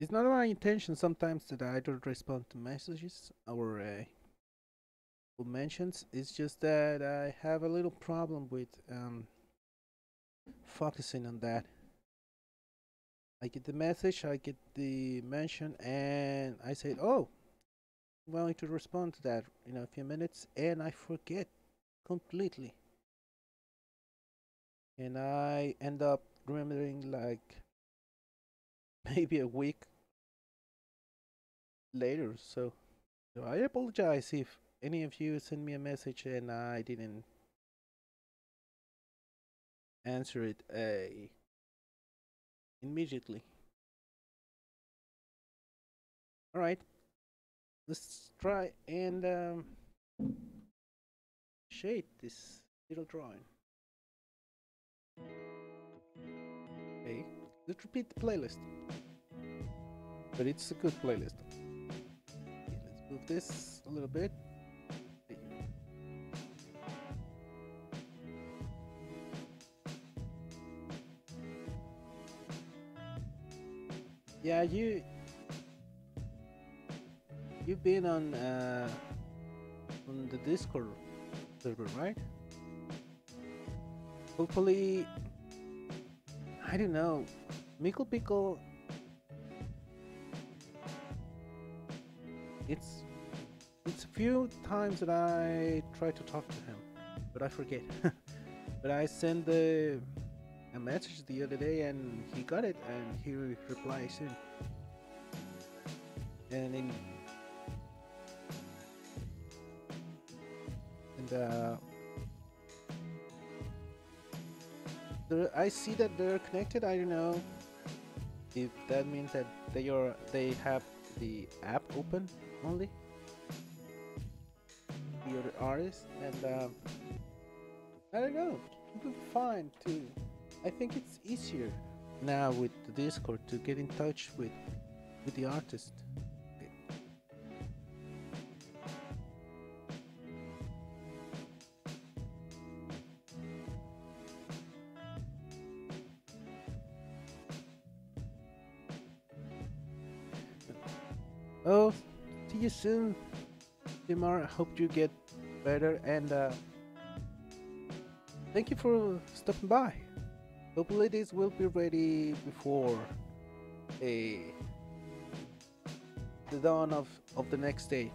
It's not my intention sometimes that I don't respond to messages or mentions. It's just that I have a little problem with focusing on that. I get the message, I get the mention, and I say, "Oh, I'm going to respond to that in a few minutes," and I forget completely, and I end up remembering like maybe a week later. So I apologize if any of you send me a message and I didn't answer it immediately. All right, let's try and shade this little drawing. Okay, let's repeat the playlist, but it's a good playlist. Okay, let's move this a little bit. Okay. Yeah, you've been on the Discord server, right? Hopefully, I don't know. Mickle Pickle, it's it's a few times that I try to talk to him, but I forget. But I sent a message the other day and he got it and he replied soon. And in and I see that they're connected. I don't know if that means that they have the app open only, the other artists, and I don't know. It would be fine too. I think it's easier now with the Discord to get in touch with the artist. Okay. Oh, see you soon, Timar. I hope you get better, and thank you for stopping by. Hopefully, this will be ready before a the dawn of the next day.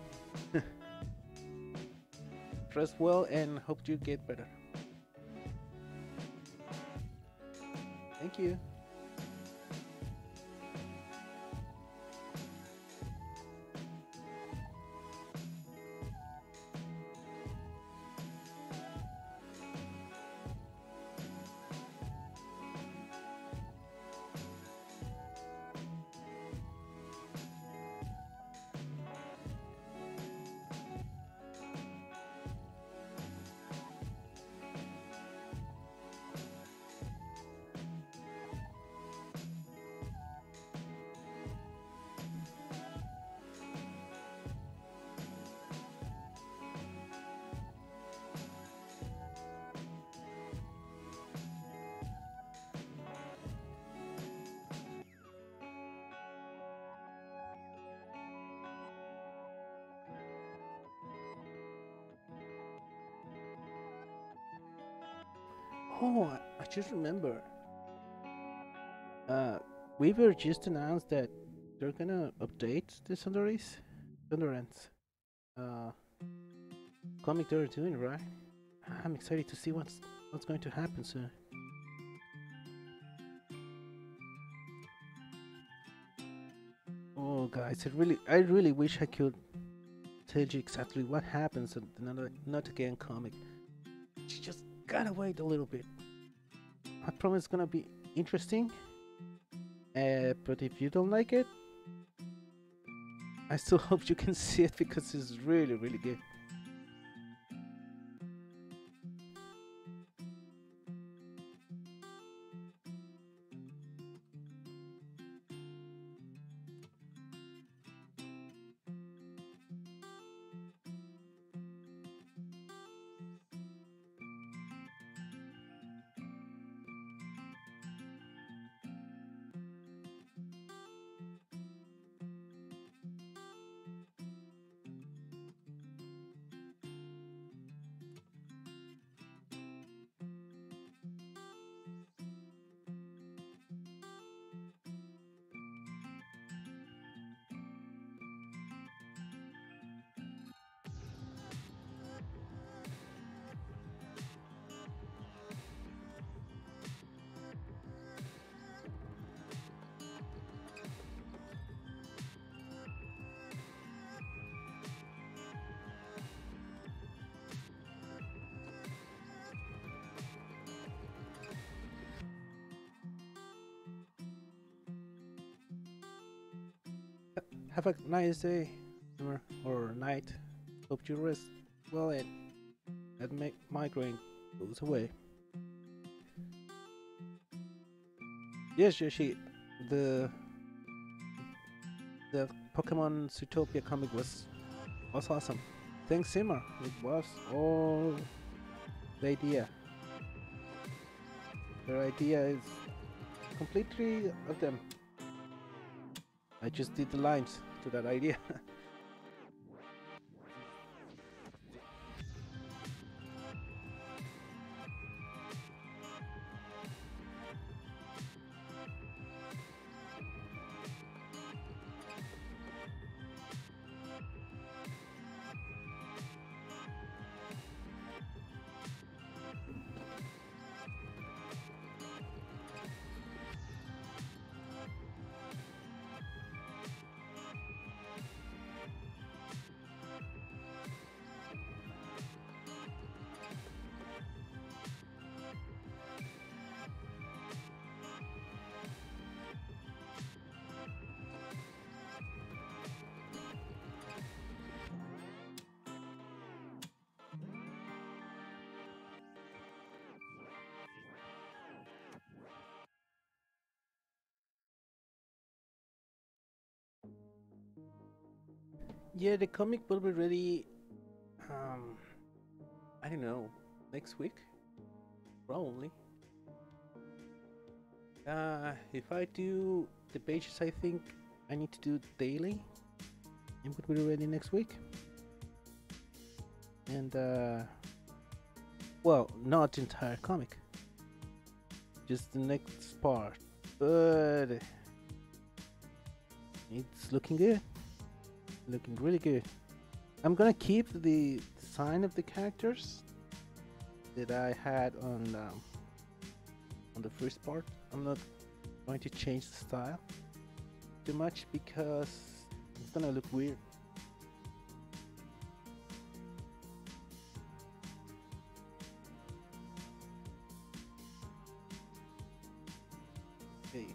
Rest well, and hope you get better. Thank you. Oh, I just remember. Uh, Weaver just announced that they're gonna update the Thunderance uh comic they're doing, right? I'm excited to see what's going to happen soon. Oh, guys, I really wish I could tell you exactly what happens in the Not Again comic. You just gotta wait a little bit. I promise it's gonna be interesting. But if you don't like it, I still hope you can see it because it's really good. Have a nice day or night. Hope you rest well and that migraine goes away. Yes, Yoshi, the the Pokemon Zootopia comic was awesome. Thanks, Simmer. It was all the idea. Their idea is completely of them. I just did the lines to that idea. Yeah, the comic will be ready. Um, I don't know, next week probably. If I do the pages, I think I need to do daily it would be ready next week. And well, not the entire comic, just the next part, but it's looking good, looking really good. I'm gonna keep the design of the characters that I had on the first part. I'm not going to change the style too much because it's gonna look weird. Okay,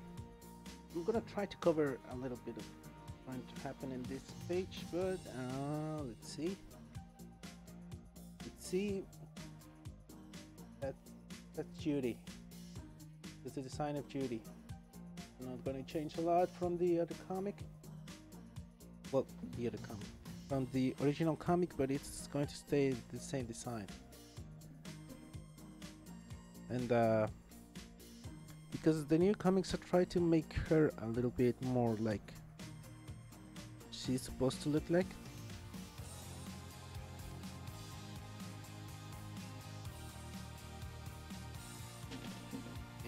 I'm gonna try to cover a little bit of going to happen in this page, but let's see. Let's see. That that's Judy. That's the design of Judy. I'm not going to change a lot from the other comic. Well, the other comic from the original comic, but it's going to stay the same design. And because the new comics are trying to make her a little bit more like she's supposed to look like.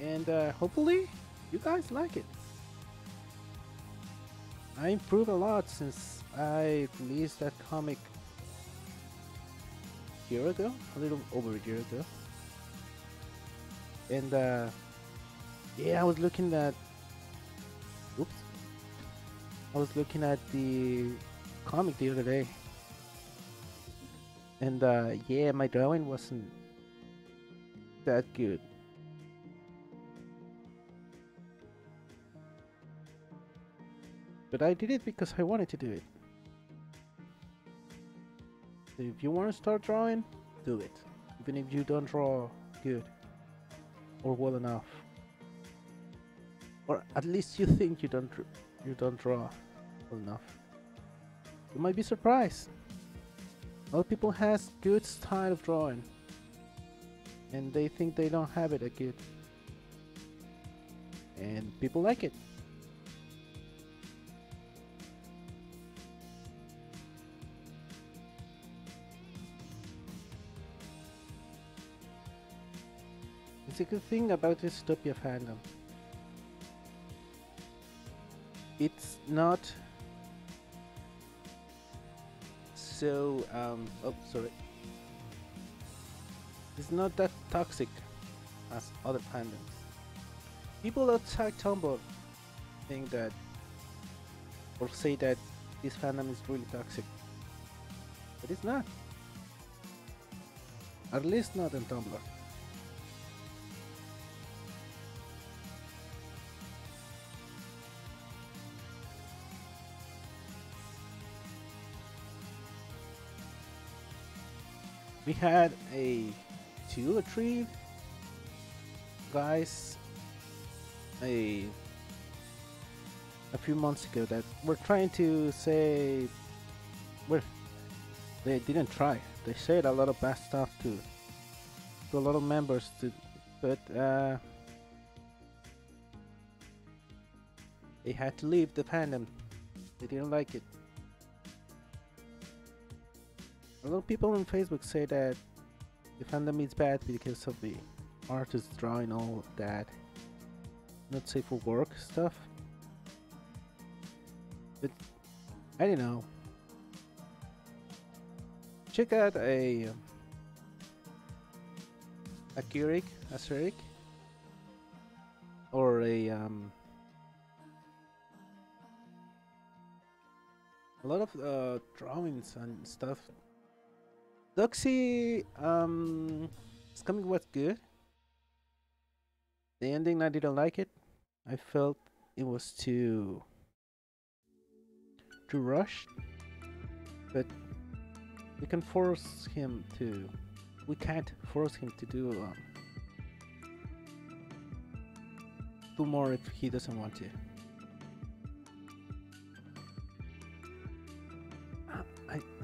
And hopefully you guys like it. I improved a lot since I released that comic a year ago, a little over a year ago. And yeah, I was looking at the comic the other day. And yeah, my drawing wasn't that good. But I did it because I wanted to do it. So if you want to start drawing, do it. Even if you don't draw good or well enough, or at least you think you don't draw well enough, you might be surprised. A lot of people has good style of drawing, and they think they don't have it good, and people like it. It's a good thing about this Dystopia fandom. It's not so oh sorry. It's not that toxic as other fandoms. People outside Tumblr think that or say that this fandom is really toxic. But it's not. At least not in Tumblr. We had a 2 or 3 guys a few months ago that were trying to say, well, they didn't try. They said a lot of bad stuff to a lot of members, but they had to leave the fandom. They didn't like it. A lot of people on Facebook say that the fandom is bad because of the artists drawing all of that not safe for work stuff. But I don't know. Check out a Keurig, Asterik, or a lot of drawings and stuff. Doxy is coming what's good. The ending, I didn't like it. I felt it was too rushed. But we can force him to. We can't force him to do more if he doesn't want to.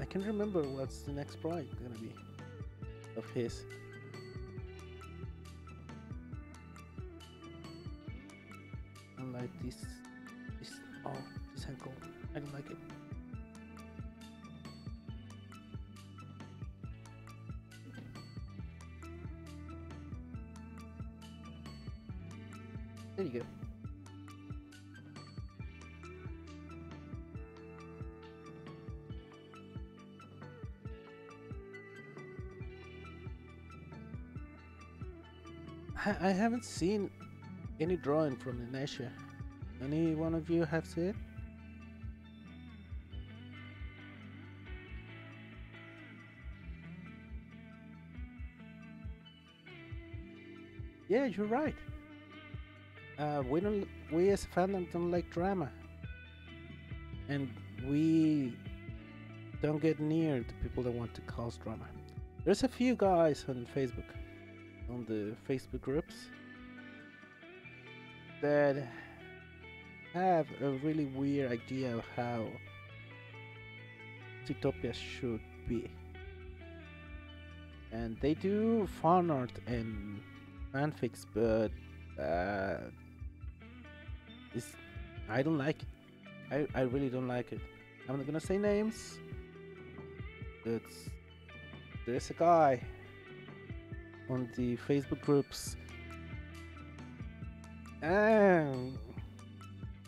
I can't remember what's the next project gonna be of his. I like this oh, this ankle. I don't like it. There you go. I haven't seen any drawing from Indonesia. Any one of you have seen it? Yeah, you're right. We don't. We as a fandom don't like drama, and we don't get near the people that want to cause drama. There's a few guys on Facebook, on the Facebook groups, that have a really weird idea of how Zootopia should be. And they do fan art and fanfics, but uh, it's, I don't like it. I really don't like it. I'm not gonna say names. It's There's a guy on the Facebook groups, and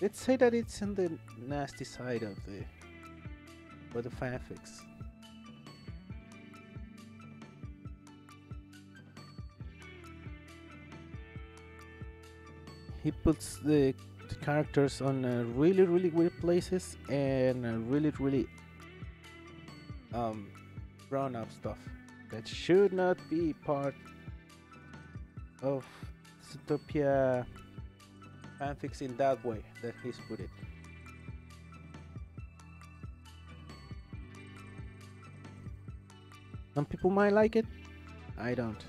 let's say that it's in the nasty side of the fanfics. He puts the characters on really really weird places and really really grown up stuff that should not be part of Zootopia fanfics in that way that he's put it. Some people might like it, I don't.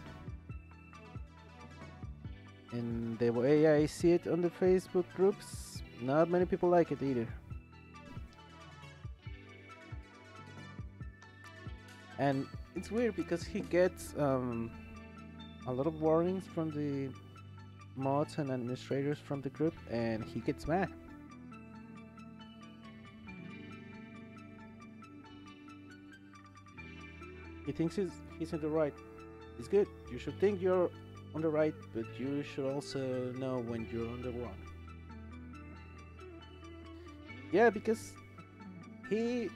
And the way I see it on the Facebook groups, not many people like it either. And it's weird because he gets a lot of warnings from the mods and administrators from the group, and he gets mad. He thinks he's in the right. It's good. You should think you're on the right, but you should also know when you're on the wrong. Yeah, because he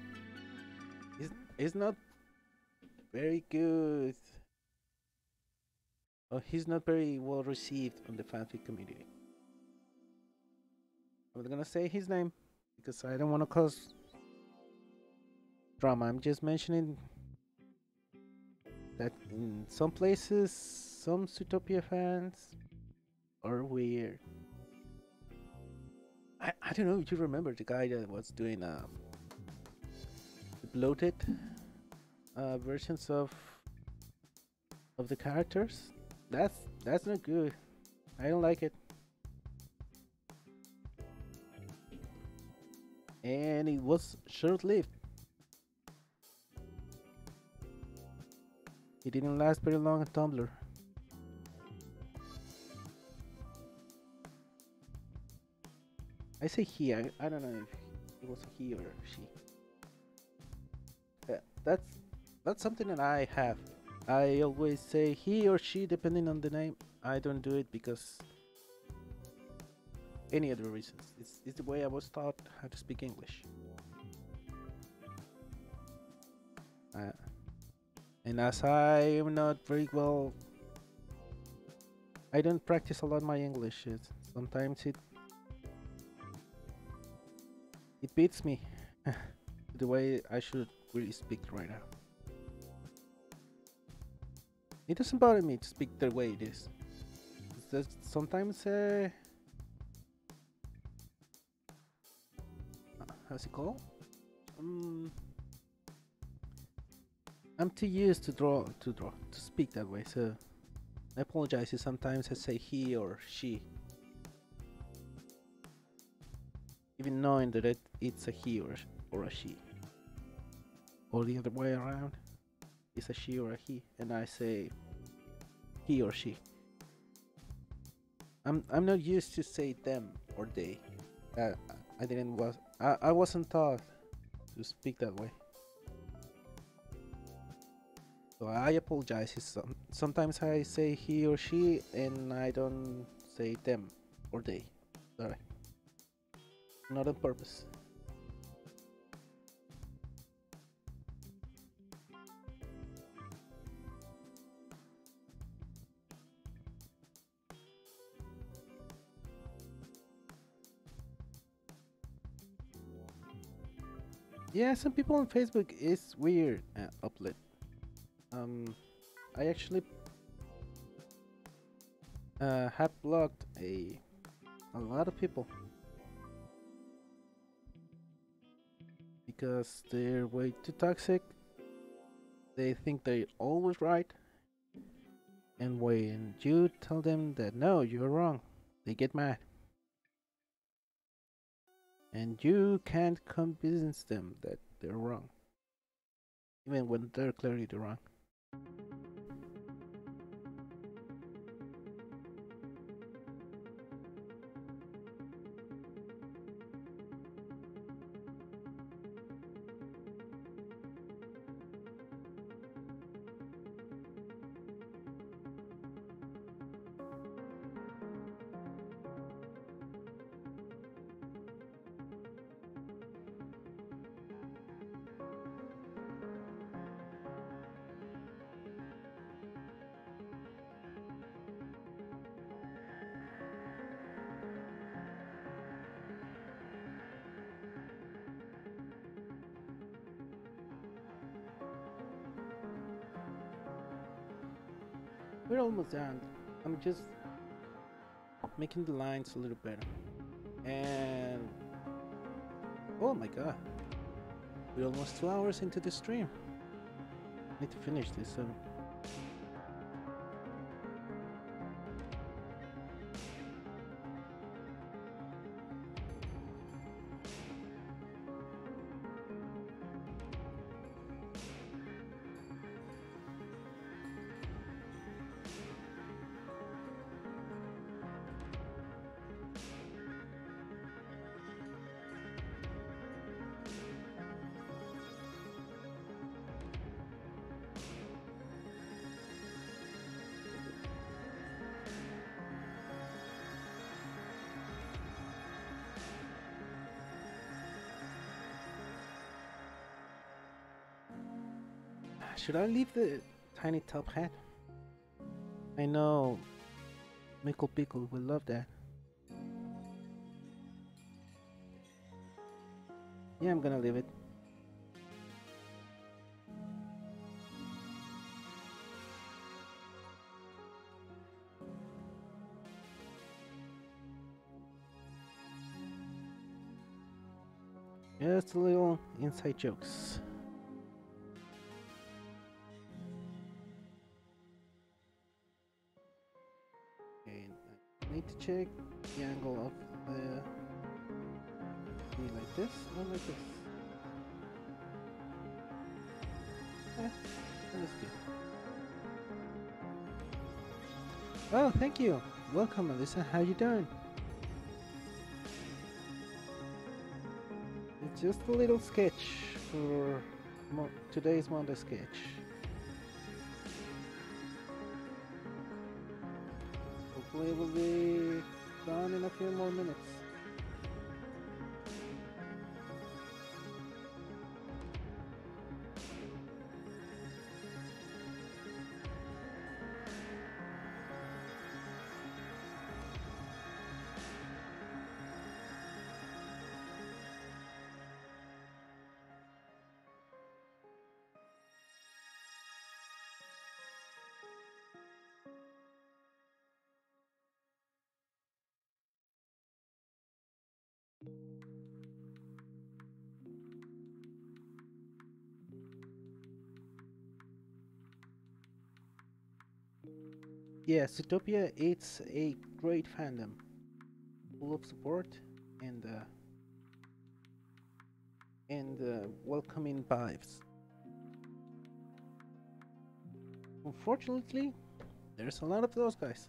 is not very good. Or he's not very well received on the fanfic community. I'm not gonna say his name because I don't want to cause drama. I'm just mentioning that in some places, some Zootopia fans are weird. I don't know if you remember the guy that was doing the bloated versions of the characters. That's not good. I don't like it. And it was short-lived. It didn't last very long on Tumblr. I say he. I don't know if it was a he or she. That's something that I have. I always say he or she depending on the name. I don't do it because any other reasons. It's the way I was taught how to speak English. And as I am not very well, I don't practice a lot my English. Sometimes it beats me the way I should really speak right now. It doesn't bother me to speak the way it is. It's just sometimes how's it called? I'm too used to speak that way, so I apologize if sometimes I say he or she, even knowing that it's a he or a she, or the other way around, it's a she or a he, and I say he or she. I'm not used to say them or they. I wasn't taught to speak that way. So I apologize. Sometimes I say he or she and I don't say them or they. Sorry, not on purpose. Yeah, some people on Facebook is weird. Uplet. Um, I actually have blocked a lot of people because they're way too toxic. They think they're always right, and when you tell them that no, you're wrong, they get mad, and you can't convince them that they're wrong, even when they're clearly the wrong. We're almost done. I'm just making the lines a little better. And oh my god, we're almost 2 hours into the stream. Need to finish this soon. Should I leave the tiny top hat? I know Mickle Pickle will love that. Yeah, I'm gonna leave it. Just a little inside jokes. And I need to check the angle of the be like this or like this. That is good. Oh, thank you. Welcome, Alyssa. How you doing? It's just a little sketch for today's Monday sketch. Hopefully it will be done in a few more minutes. Yeah, Zootopia, it's a great fandom, full of support and welcoming vibes. Unfortunately, there's a lot of those guys,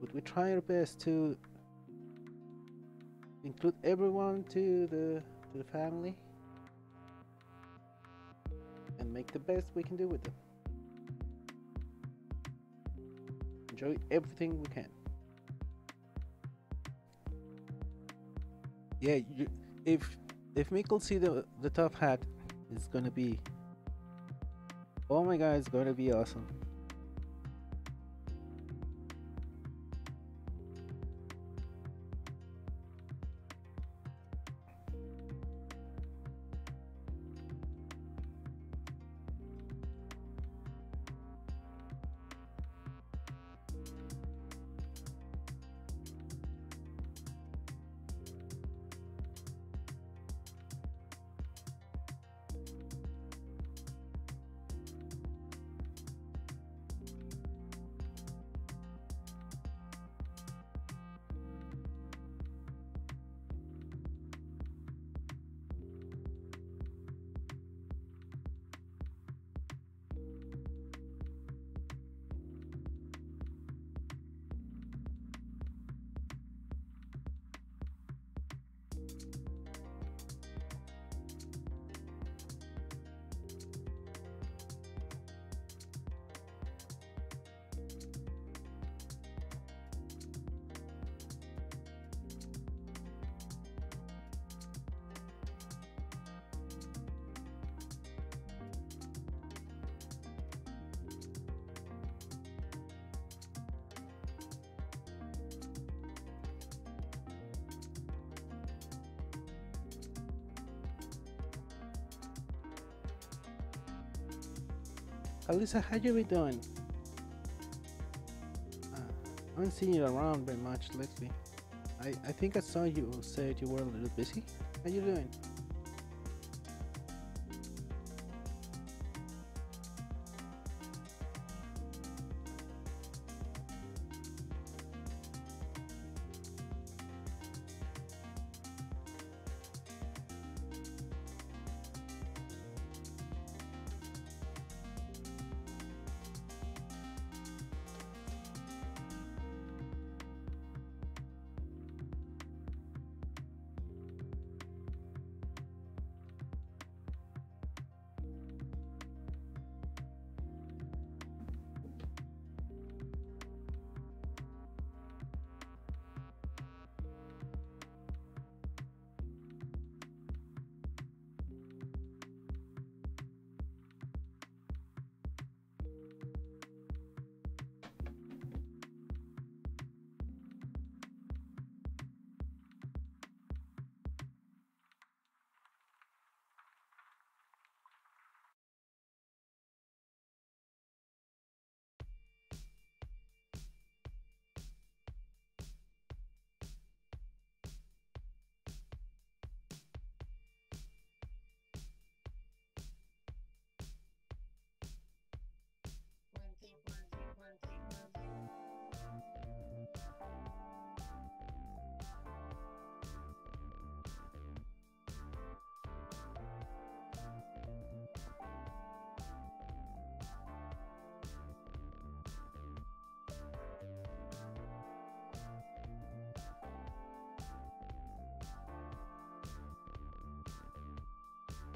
but we try our best to include everyone to the family and make the best we can do with them. Enjoy everything we can. Yeah, if Mikkel see the top hat, it's gonna be, oh my god, it's gonna be awesome. Alisa, how you been doing? I haven't seen you around very much lately. I think I saw you said you were a little busy. How you doing?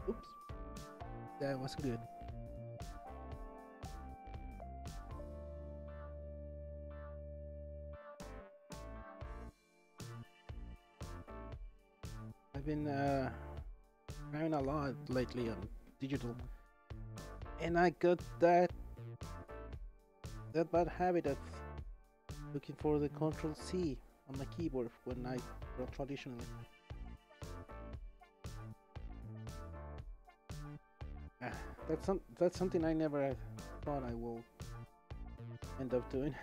Oops, that was good. I've been trying a lot lately on digital, and I got that bad habit of looking for the Control C on my keyboard when I draw traditionally. Ah, that's something I never thought I will end up doing.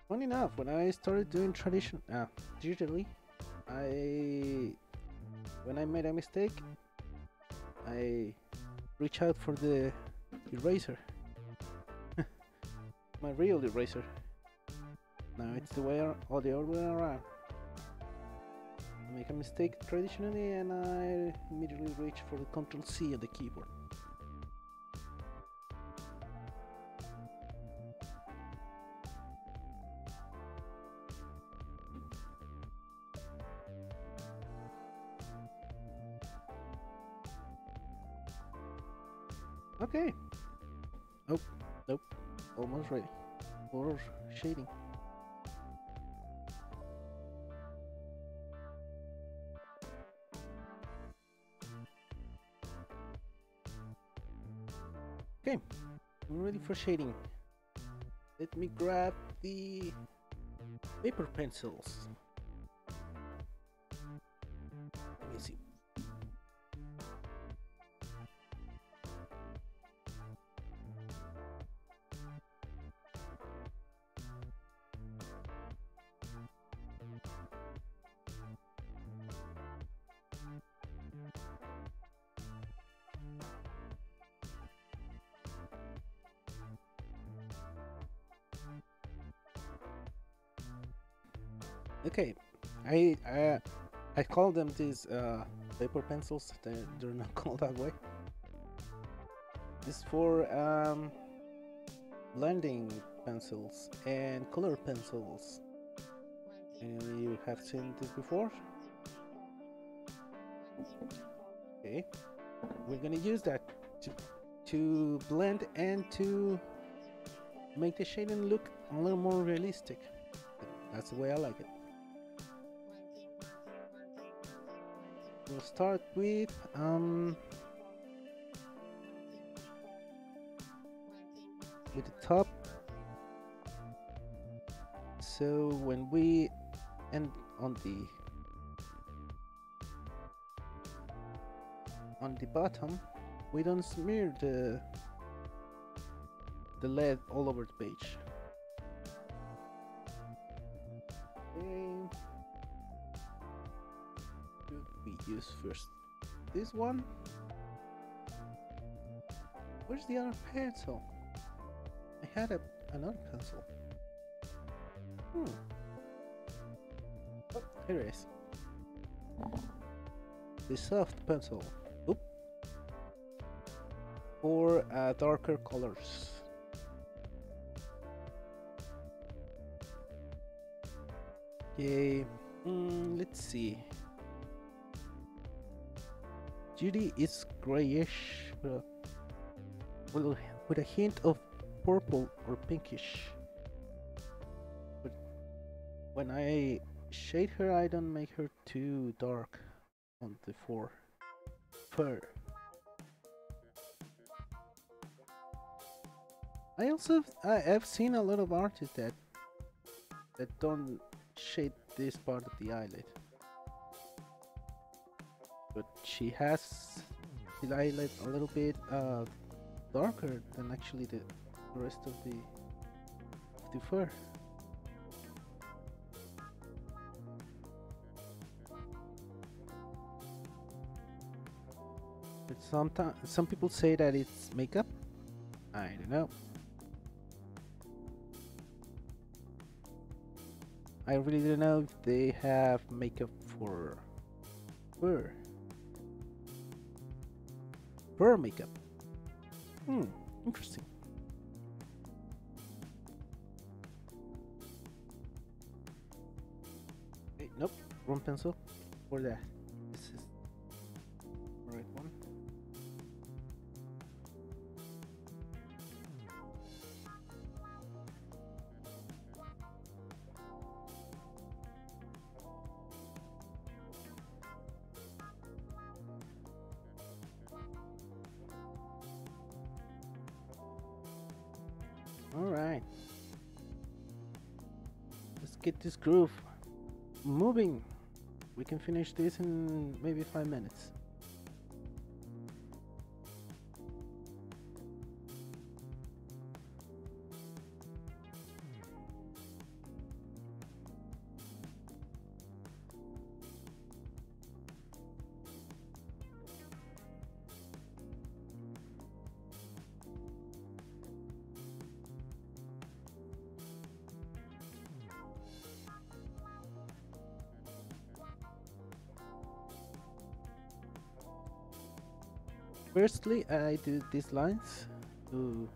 Funny enough, when I started doing digitally, I when I made a mistake, I reach out for the eraser, my real eraser. Now it's the way or the other way around. I make a mistake traditionally, and I immediately reach for the Control C on the keyboard. Okay. Oh, nope. Almost ready. Or shading. Okay, we're ready for shading. Let me grab the paper pencils. Let me see. Okay, I uh, I call them these paper pencils. They're not called that way. This is for blending pencils and color pencils. And you have seen this before. Okay, we're gonna use that to blend and to make the shading look a little more realistic. That's the way I like it. We'll start with the top. So when we end on the bottom, we don't smear the lead all over the page. Okay. We use first this one. Where's the other pencil? I had another pencil. Oh, here it is. The soft pencil. Oop. For darker colors. Okay. Let's see. Judy is grayish with a hint of purple or pinkish. But when I shade her, I don't make her too dark on the fur. I've seen a lot of artists that don't shade this part of the eyelid, but she has the eyelid a little bit darker than actually the rest of the fur. But sometimes some people say that it's makeup. I don't know. I really don't know if they have makeup for fur. Fur makeup. Interesting. Hey, nope, wrong pencil. For that. This is the right one. Alright. Let's get this groove moving. We can finish this in maybe 5 minutes. Firstly, I do these lines to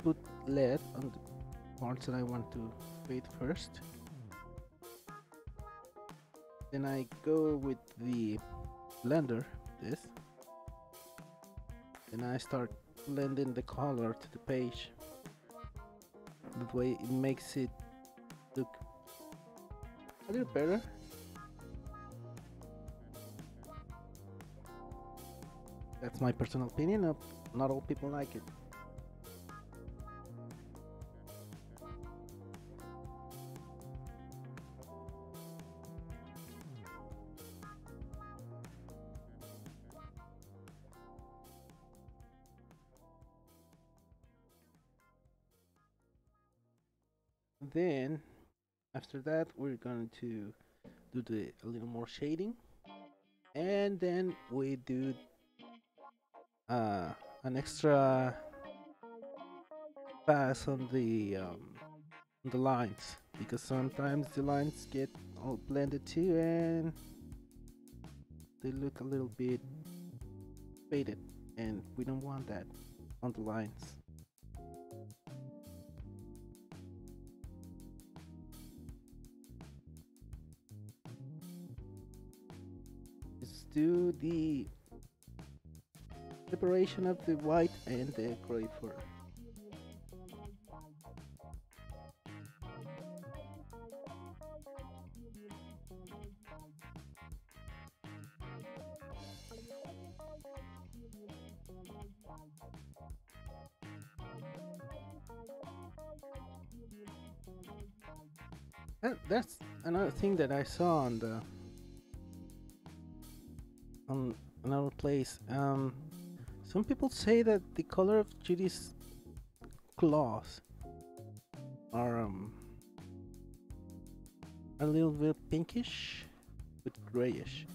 put lead on the parts that I want to fade first. Then I go with the blender, this. Then I start blending the color to the page. That way it makes it look a little better. That's my personal opinion. not all people like it. Then after that, we're going to do a little more shading, and then we do uh, an extra pass on the lines, because sometimes the lines get all blended too and they look a little bit faded, and we don't want that on the lines. Let's do the separation of the white and the gray fur. That's another thing that I saw on the on another place. Some people say that the color of Judy's claws are a little bit pinkish with grayish,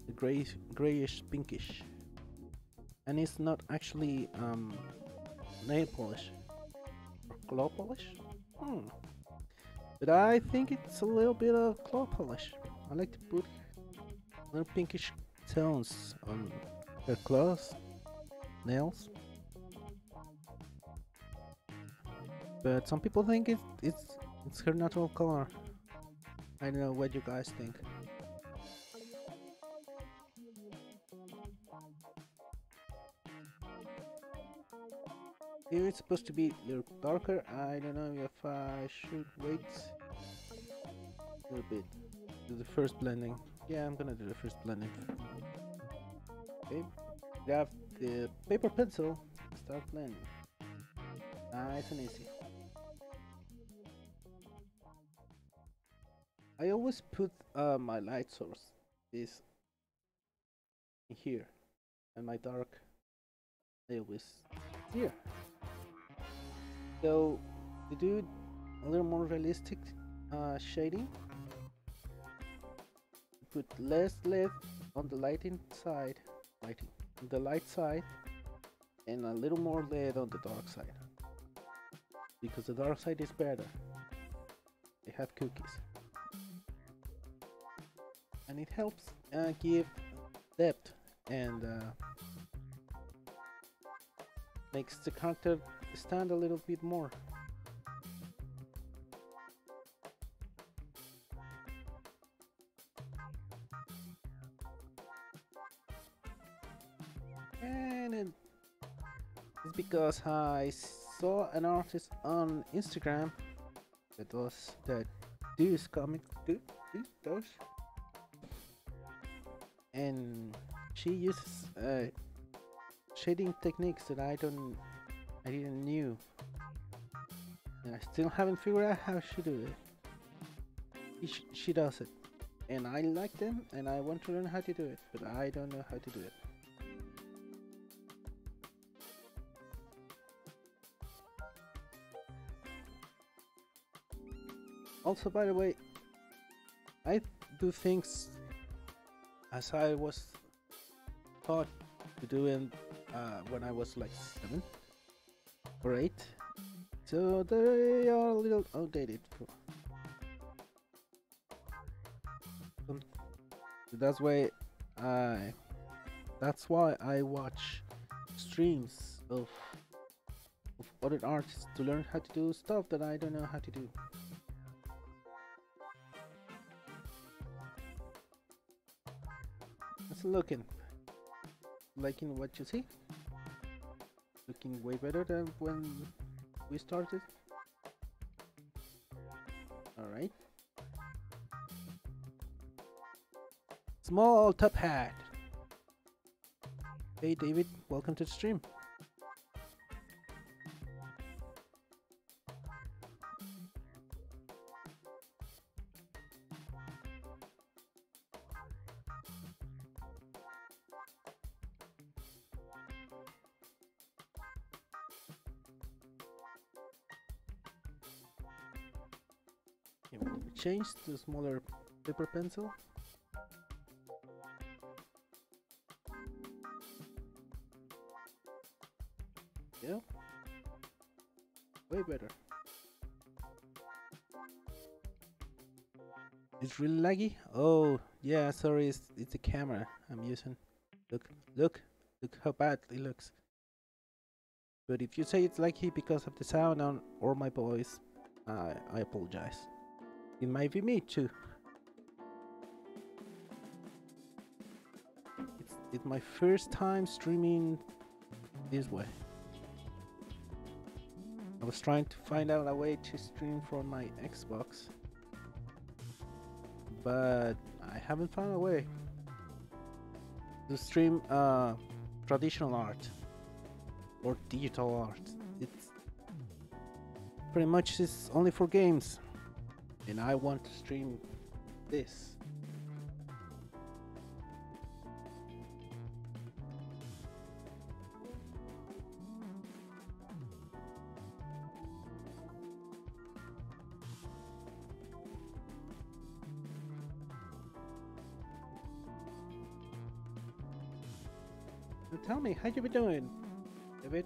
the grayish pinkish, and it's not actually nail polish or claw polish. Hmm. But I think it's a little bit of claw polish. I like to put little pinkish tones on her claws, nails. But some people think it's her natural color. I don't know what you guys think. Here it's supposed to be a little darker. I don't know if I should wait a little bit. Do the first blending. Yeah, I'm gonna do the first blending. Okay, grab the paper pencil, start blending. Nice and easy. I always put my light source is here, and my dark I always here. So to do a little more realistic shading, put less LED on the lighting side, on the light side, and a little more LED on the dark side, because the dark side is better. They have cookies, and it helps give depth and makes the character stand a little bit more. And it's because I saw an artist on Instagram that does comic does, and she uses shading techniques that I didn't knew, and I still haven't figured out how she do it. She does it, and I like them, and I want to learn how to do it, but I don't know how to do it. Also, by the way, I do things as I was taught to do when I was like 7 or 8, so they are a little outdated. That's why I watch streams of other artists to learn how to do stuff that I don't know how to do. It's liking what you see, looking way better than when we started. All right. Small top hat. Hey David, welcome to the stream. Okay, will we change to smaller paper pencil? Yeah, way better. It's really laggy. Oh yeah, sorry, it's the camera I'm using. Look, look, look how bad it looks. But if you say it's laggy because of the sound or my voice, I apologize. It might be me too. It's my first time streaming this way. I was trying to find out a way to stream from my Xbox, but I haven't found a way to stream traditional art or digital art. It's pretty much it's only for games, and I want to stream this. So tell me, how you been doing, David?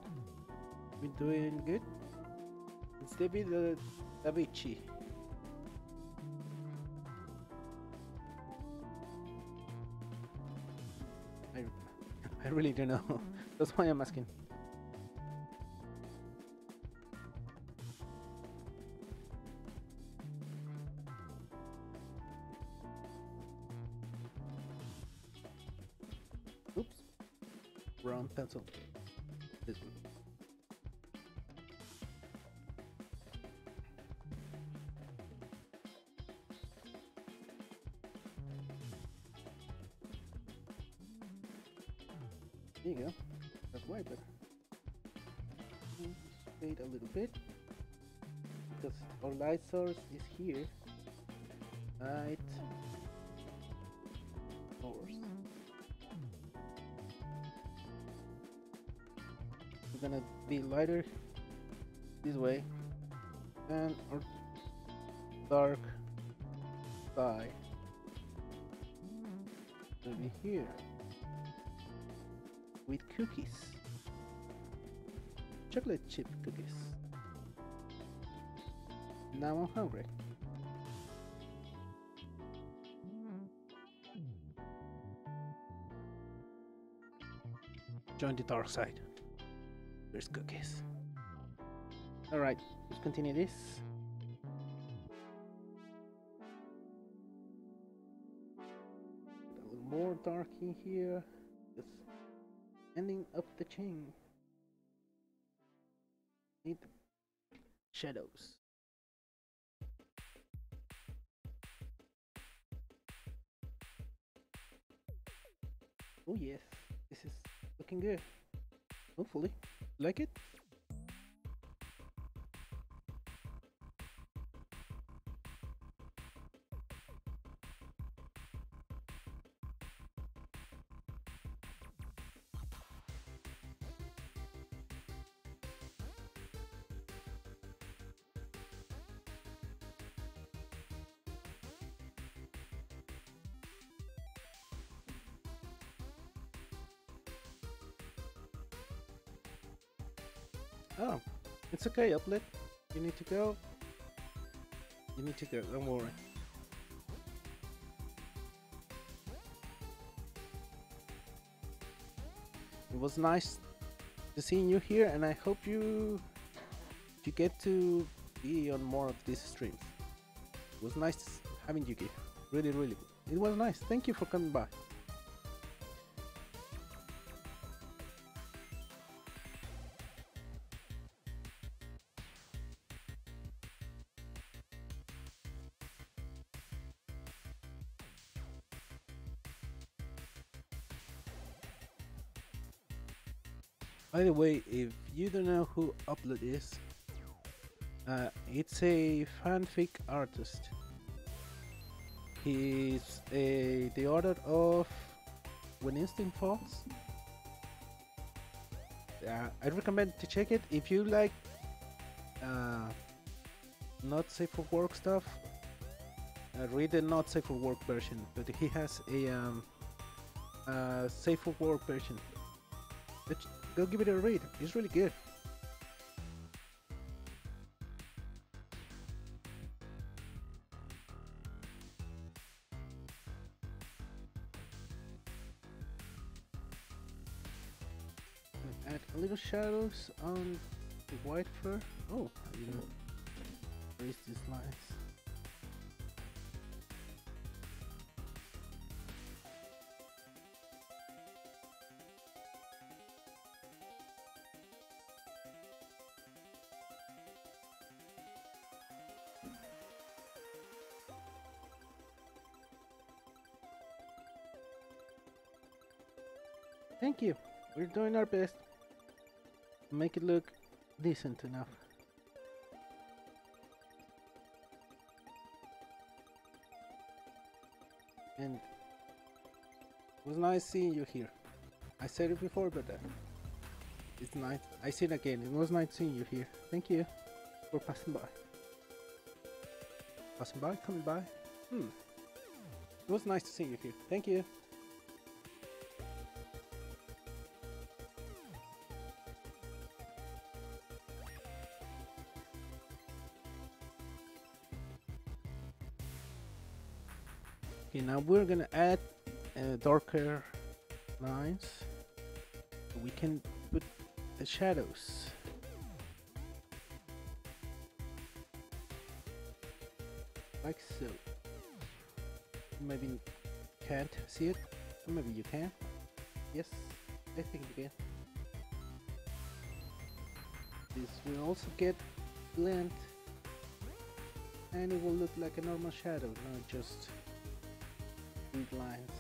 Been doing good? It's David Davici. I, I really don't know. That's why I'm asking. Oops. Brown pencil. This one. There you go. That's way better. Wait a little bit because our light source is here. Light source. It's gonna be lighter this way, and our dark sky will be here with cookies, chocolate chip cookies. Now I'm hungry. Join the dark side. There's cookies. Alright, let's continue this. A little more dark in here. Just ending up the chain. Need shadows. Oh yes, this is looking good. Hopefully, like it. Oh, it's okay, Uplet. You need to go. You need to go, don't worry. It was nice to seeing you here, and I hope you get to be on more of these streams. It was nice having you here. Really, really good. It was nice. Thank you for coming by. By the way, if you don't know who Upload is, it's a fanfic artist. He's the author of When Instinct Falls. I recommend to check it if you like not safe for work stuff. read the not safe for work version, but he has a safe for work version. Let's go give it a read. It's really good. Add a little shadows on the white fur. Oh, you know, erase these lines. Thank you. We're doing our best to make it look decent enough. And it was nice seeing you here. I said it before, but it's nice. I say it again. It was nice seeing you here. Thank you for passing by. Passing by? Coming by? It was nice to see you here. Thank you. Okay, now we're gonna add darker lines so we can put the shadows. Like so. Maybe you can't see it, or maybe you can. Yes, I think you can. This will also get blend, and it will look like a normal shadow, not just big lines.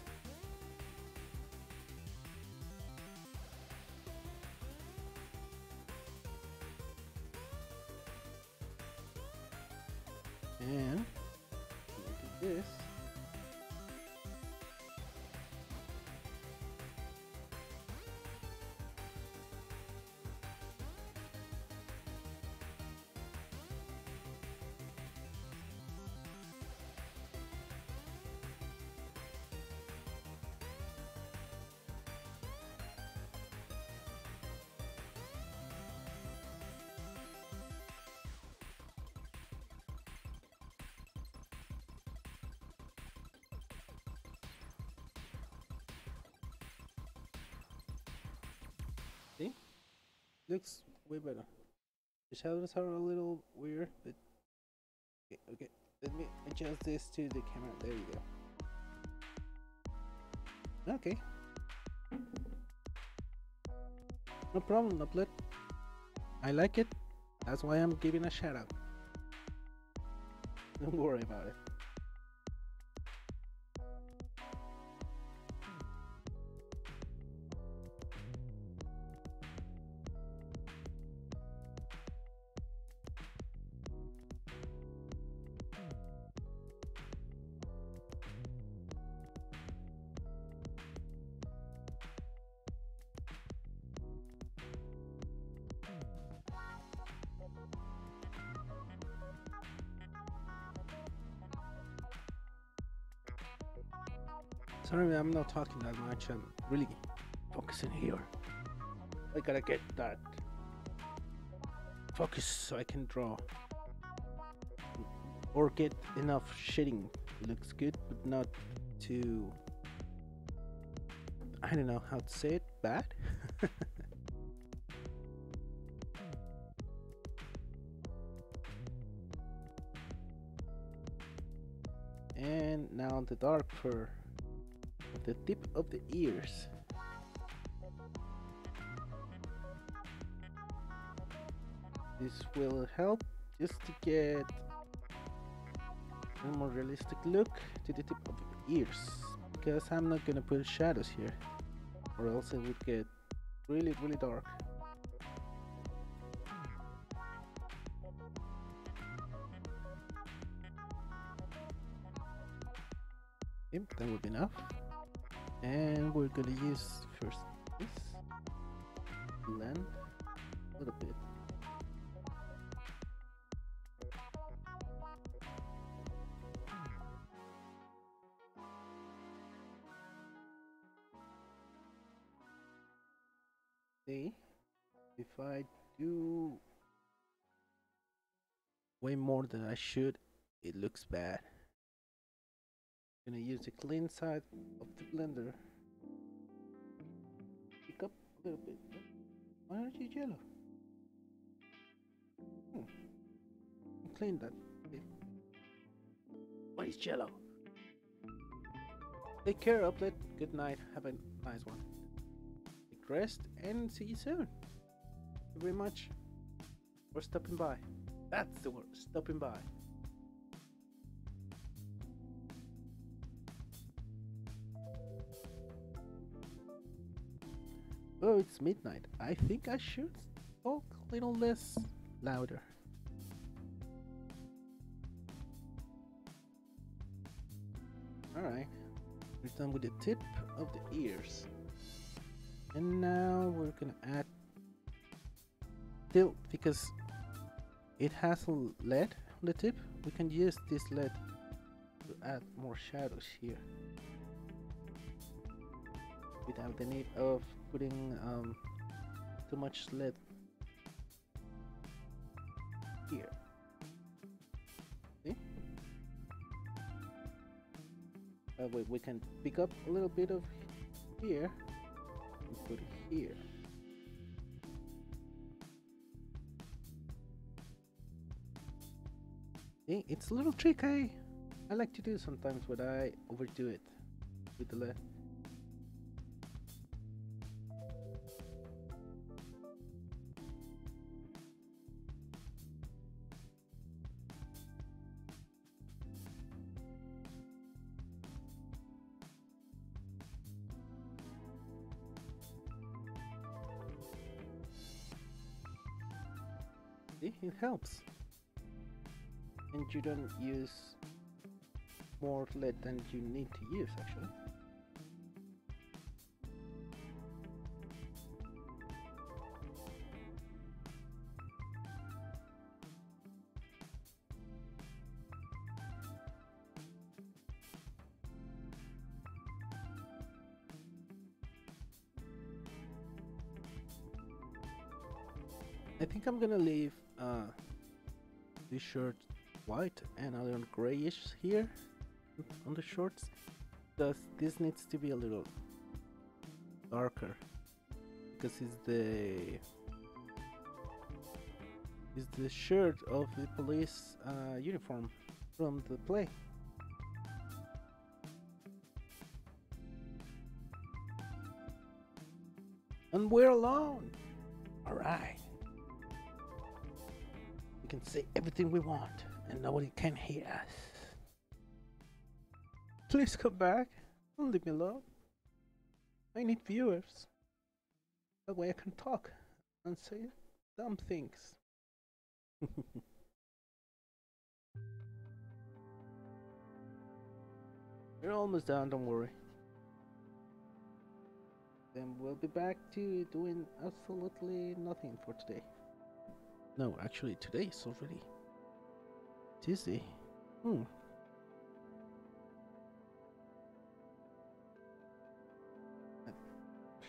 And look at this. See? Looks way better. The shadows are a little weird, but okay. Let me adjust this to the camera. There you go. Okay. No problem, Uplet. I like it. That's why I'm giving a shout out. Don't worry about it. Sorry, I'm not talking that much. I'm really focusing here. I gotta get that focus so I can draw. Or get enough shading. Looks good, but not too... I don't know how to say it. Bad? And now the dark fur. The tip of the ears. This will help just to get a more realistic look to the tip of the ears, because I'm not gonna put shadows here or else it would get really dark. Yep, that would be enough. And we're gonna use first this blend a little bit. See, if I do way more than I should, it looks bad. I'm gonna use the clean side of the blender. Pick up a little bit. Why aren't you yellow? Clean that. Why is yellow? Take care, Uplet. Good night. Have a nice one. Take rest and see you soon. Thank you very much for stopping by. That's the word, stopping by. Oh, it's midnight. I think I should talk a little less louder. Alright, we're done with the tip of the ears. And now we're gonna add still, because it has a LED on the tip, we can use this LED to add more shadows here without the need of putting too much LED here. See? We can pick up a little bit of here and put it here. See? It's a little trick I like to do sometimes, but I overdo it with the LED. See, it helps, and you don't use more LED than you need to use actually. I think I'm gonna leave this shirt white and a little grayish here on the shorts, because this needs to be a little darker, because it's the shirt of the police uniform from the play. And we're alone. All right. We can say everything we want and nobody can hear us. Please come back. Don't leave me alone. I need viewers. That way I can talk and say dumb things. We're almost done, don't worry. Then we'll be back to doing absolutely nothing for today. No, actually today is already Tuesday.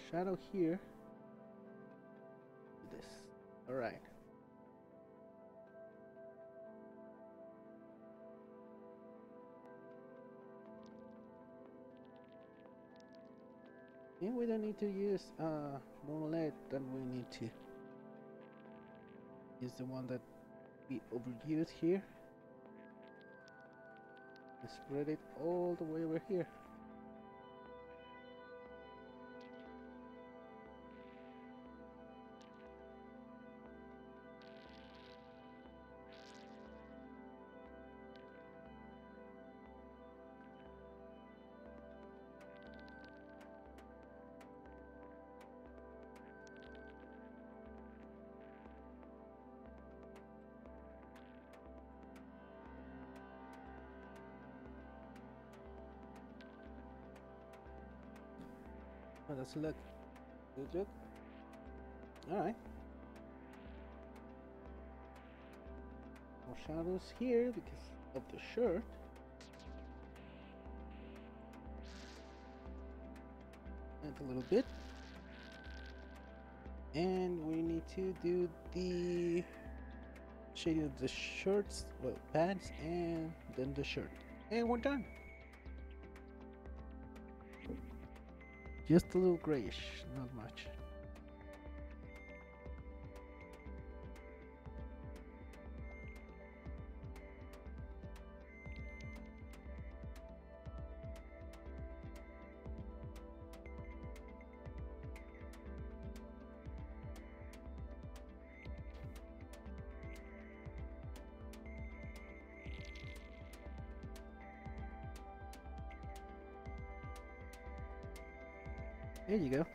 Shadow here. Do this. Alright. Yeah, we don't need to use more LED than we need to use the one that we overused here. And spread it all the way over here. Oh, that's a look. Good look. Alright. More shadows here because of the shirt. And a little bit. And we need to do the shading of the shirts, well, pants, and then the shirt. And we're done. Just a little grayish, not much. There you go.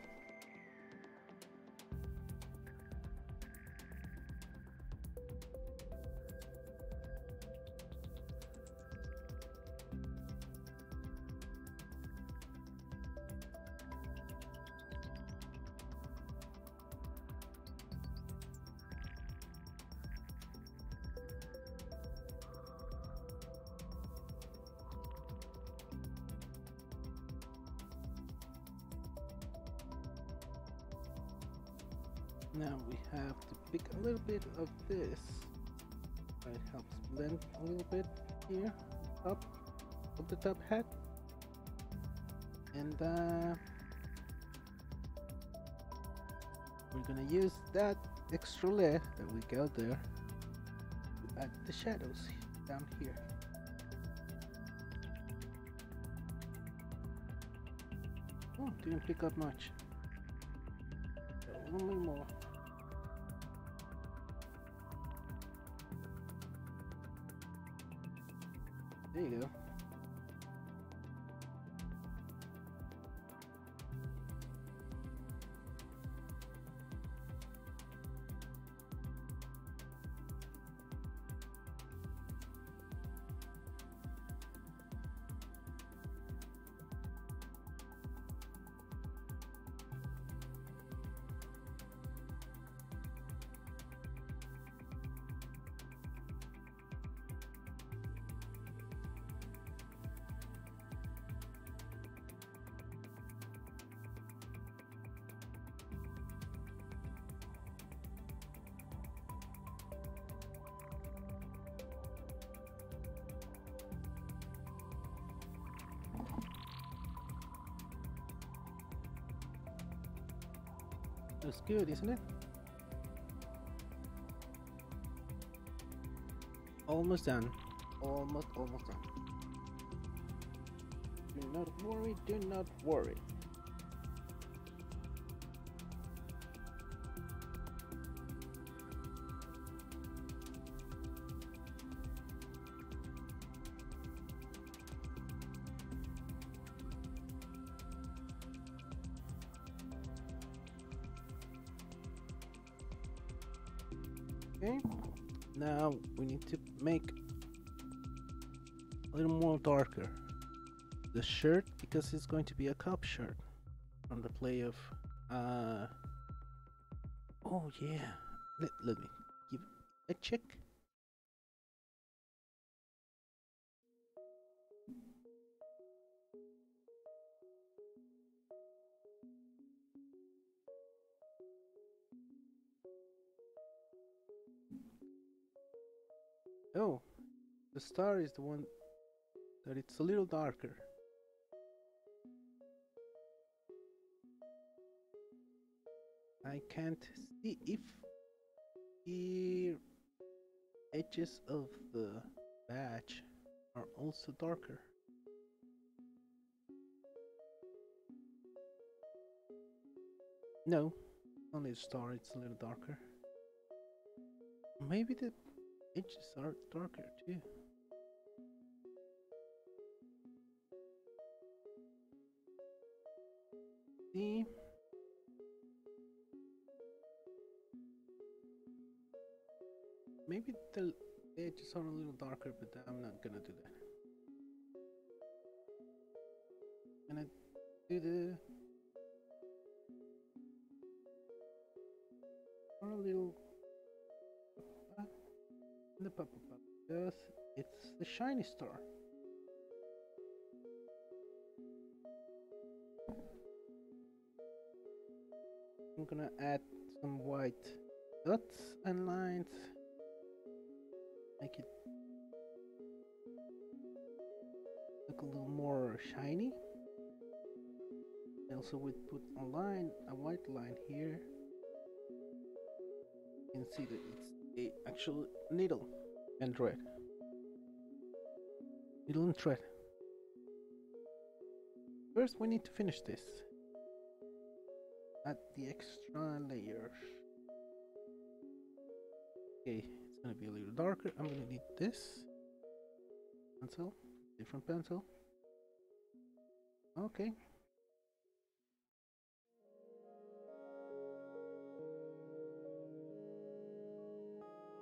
Now we have to pick a little bit of this. It helps blend a little bit here, up of the top hat. And we're gonna use that extra layer that we got there to add the shadows down here. Oh, didn't pick up much. So only more. There you go. Looks good, isn't it? Almost done. Almost done. Do not worry, do not worry. Okay, now we need to make a little more darker the shirt, because it's going to be a cop shirt from the play of oh yeah, let me give it a check. Oh, the star is the one that it's a little darker. I can't see if the edges of the badge are also darker. No, only the star, it's a little darker. Maybe the edges are darker too. See? Maybe the edges are a little darker, but I'm not gonna do that. Gonna do the or a little the pop because it's the shiny star. I'm gonna add some white dots and lines. Make it look a little more shiny. Also, we put a white line here. You can see that it's a actual needle and thread. Needle and thread. First, we need to finish this. Add the extra layers. Okay, it's gonna be a little darker. I'm gonna need this pencil, different pencil. Okay.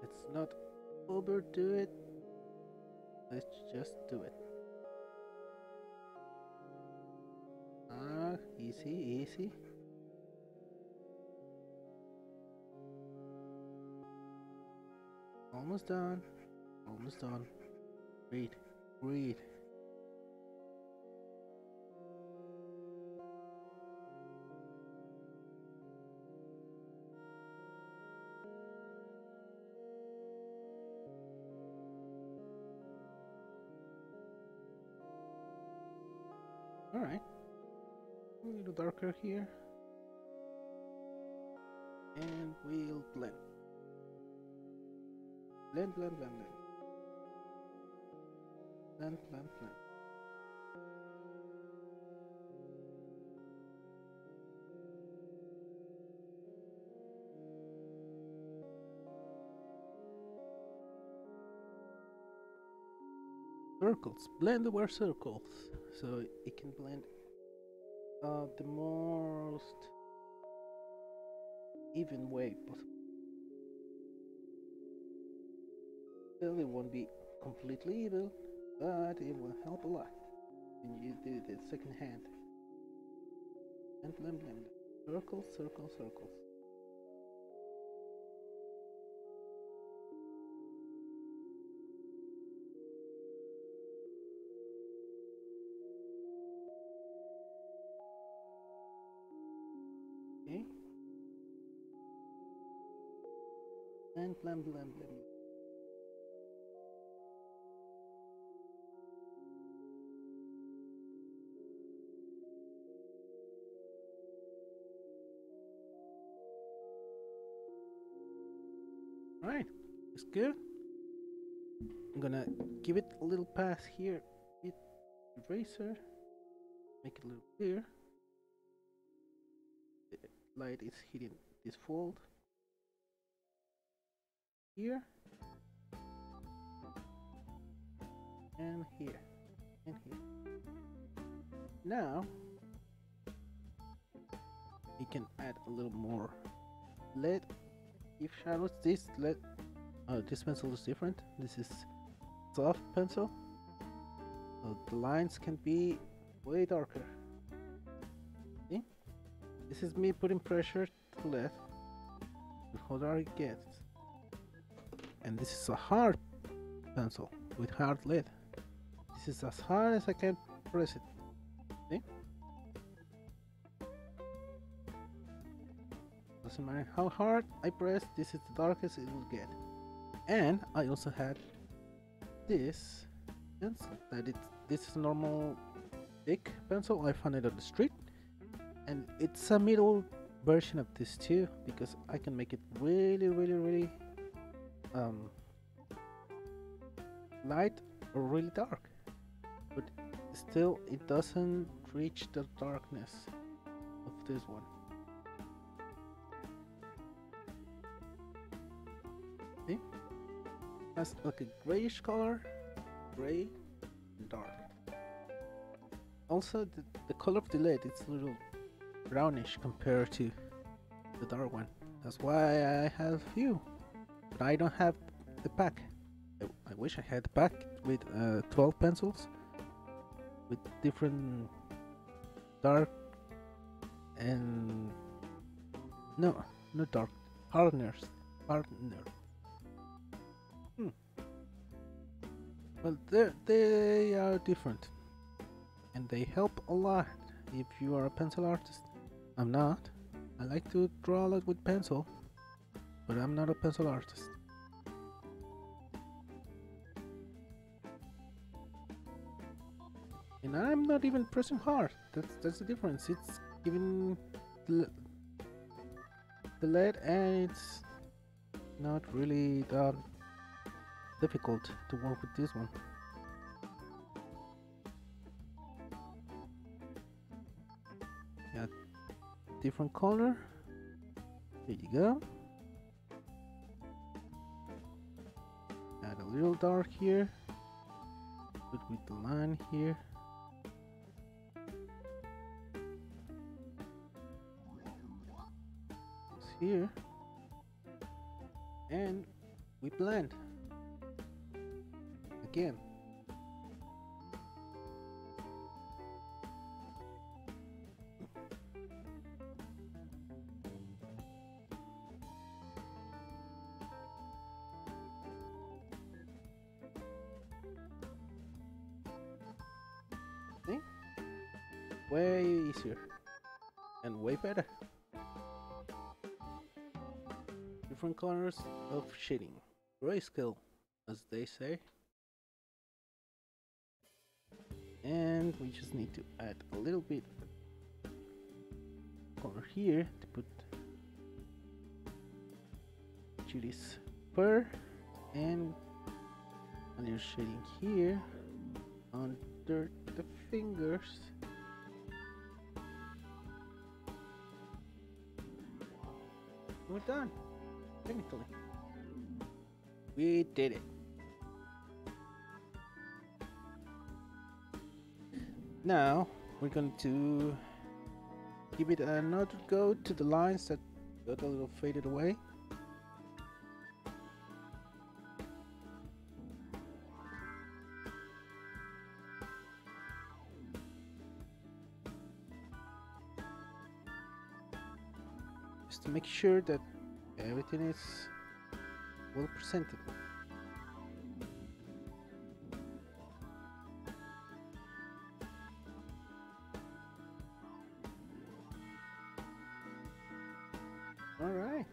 Let's not overdo it. Let's just do it. Easy, easy. Almost done. Almost done. Read. Read. Alright. A little darker here. And we'll blend. Blend, blend, blend, blend. Blend, blend, blend. Circles. Blend the word circles. So it can blend the most even way possible. Still, it won't be completely even, but it will help a lot when you do the second hand. And blend, blend. Circles, circles, circles. Okay. And blend, blend, blend. Alright, it's good. I'm gonna give it a little pass here with eraser, make it a little clear. The light is hitting this fold here and here and here. Now you can add a little more lead. If shadows, this lead, this pencil is different. This is soft pencil, so the lines can be way darker. See? This is me putting pressure to lead, how dark it gets. And this is a hard pencil with hard lead. This is as hard as I can press it. See? Doesn't matter how hard I press, this is the darkest it will get. And I also had this pencil this is a normal thick pencil. I found it on the street, and it's a middle version of this too, because I can make it really light or really dark, but still it doesn't reach the darkness of this one. See? Has like a grayish color, gray and dark. Also the color of the lead is a little brownish compared to the dark one. That's why I have few, but I don't have the pack. I wish I had the pack with 12 pencils with different dark and no, not dark, hardeners. Well, they are different, and they help a lot if you are a pencil artist. I'm not. I like to draw a lot with pencil, but I'm not a pencil artist. And I'm not even pressing hard. That's the difference. It's giving the lead, and it's not really that difficult to work with this one. Yeah, different color. There you go. Add a little dark here. Put with the line here. Here. And we blend. Again. See? Way easier and way better. Different colors of shading. Grayscale, as they say. And we just need to add a little bit color here to put Judy's fur, and a little shading here under the fingers. We're done. Technically, we did it. Now we're going to give it another go to the lines that got a little faded away. Just to make sure that everything is well presented. All right.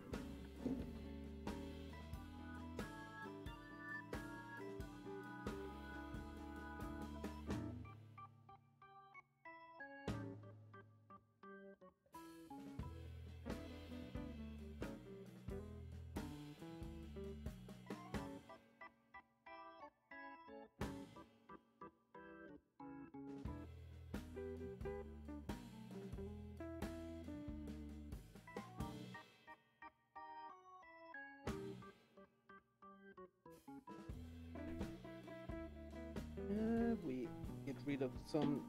We get rid of some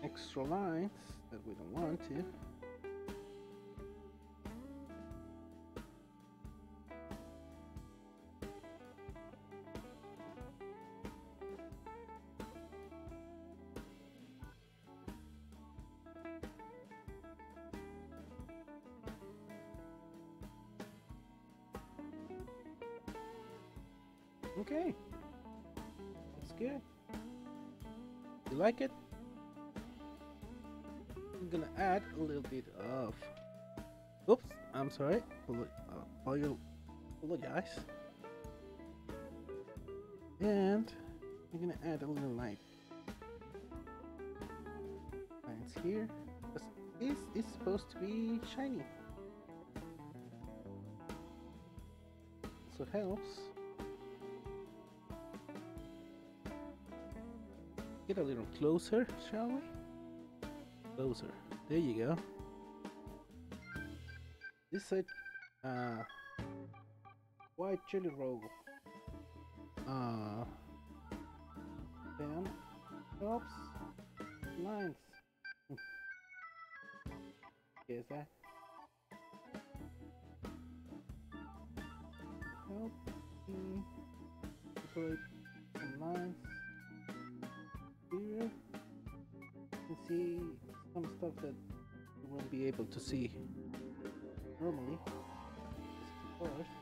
extra lines that we don't want to. Okay, that's good. You like it? I'm gonna add a little bit of. Oops, I'm sorry. Apologize. And I'm gonna add a little light lines here, because this is supposed to be shiny. So it helps. Get a little closer, shall we? Closer. There you go. This is white chili roll. Then oops, lines. Guess that. Help me separate some lines. Here you can see some stuff that you won't be able to see normally. First,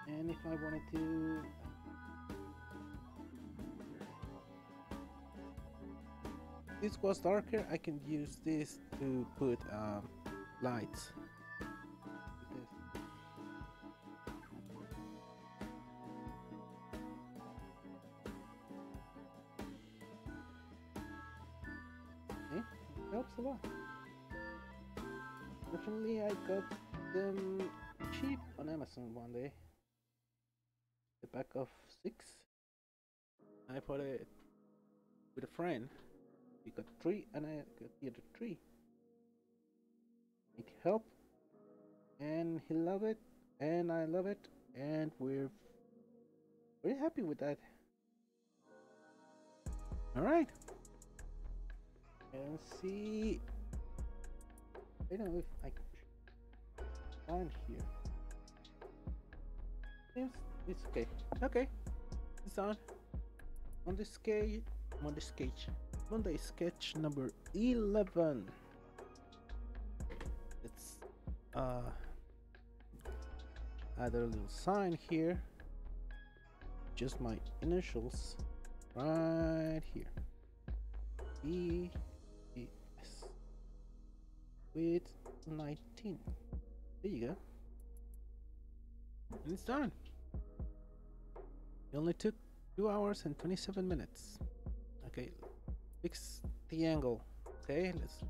and if I wanted to this was darker, I can use this to put lights. Okay, helps a lot. Fortunately, I got them cheap on Amazon one day. The pack of 6. I bought it with a friend. We got 3, and I got the other 3. It helped, and he loved it, and I love it, and we're very happy with that. All right. And see, I don't know if I can find here. It's okay. Okay, it's on. Monday sketch number 11. Let's add a little sign here. Just my initials right here. ES with 19. There you go. And it's done. It only took 2 hours and 27 minutes. Okay, fix the angle. Okay, let's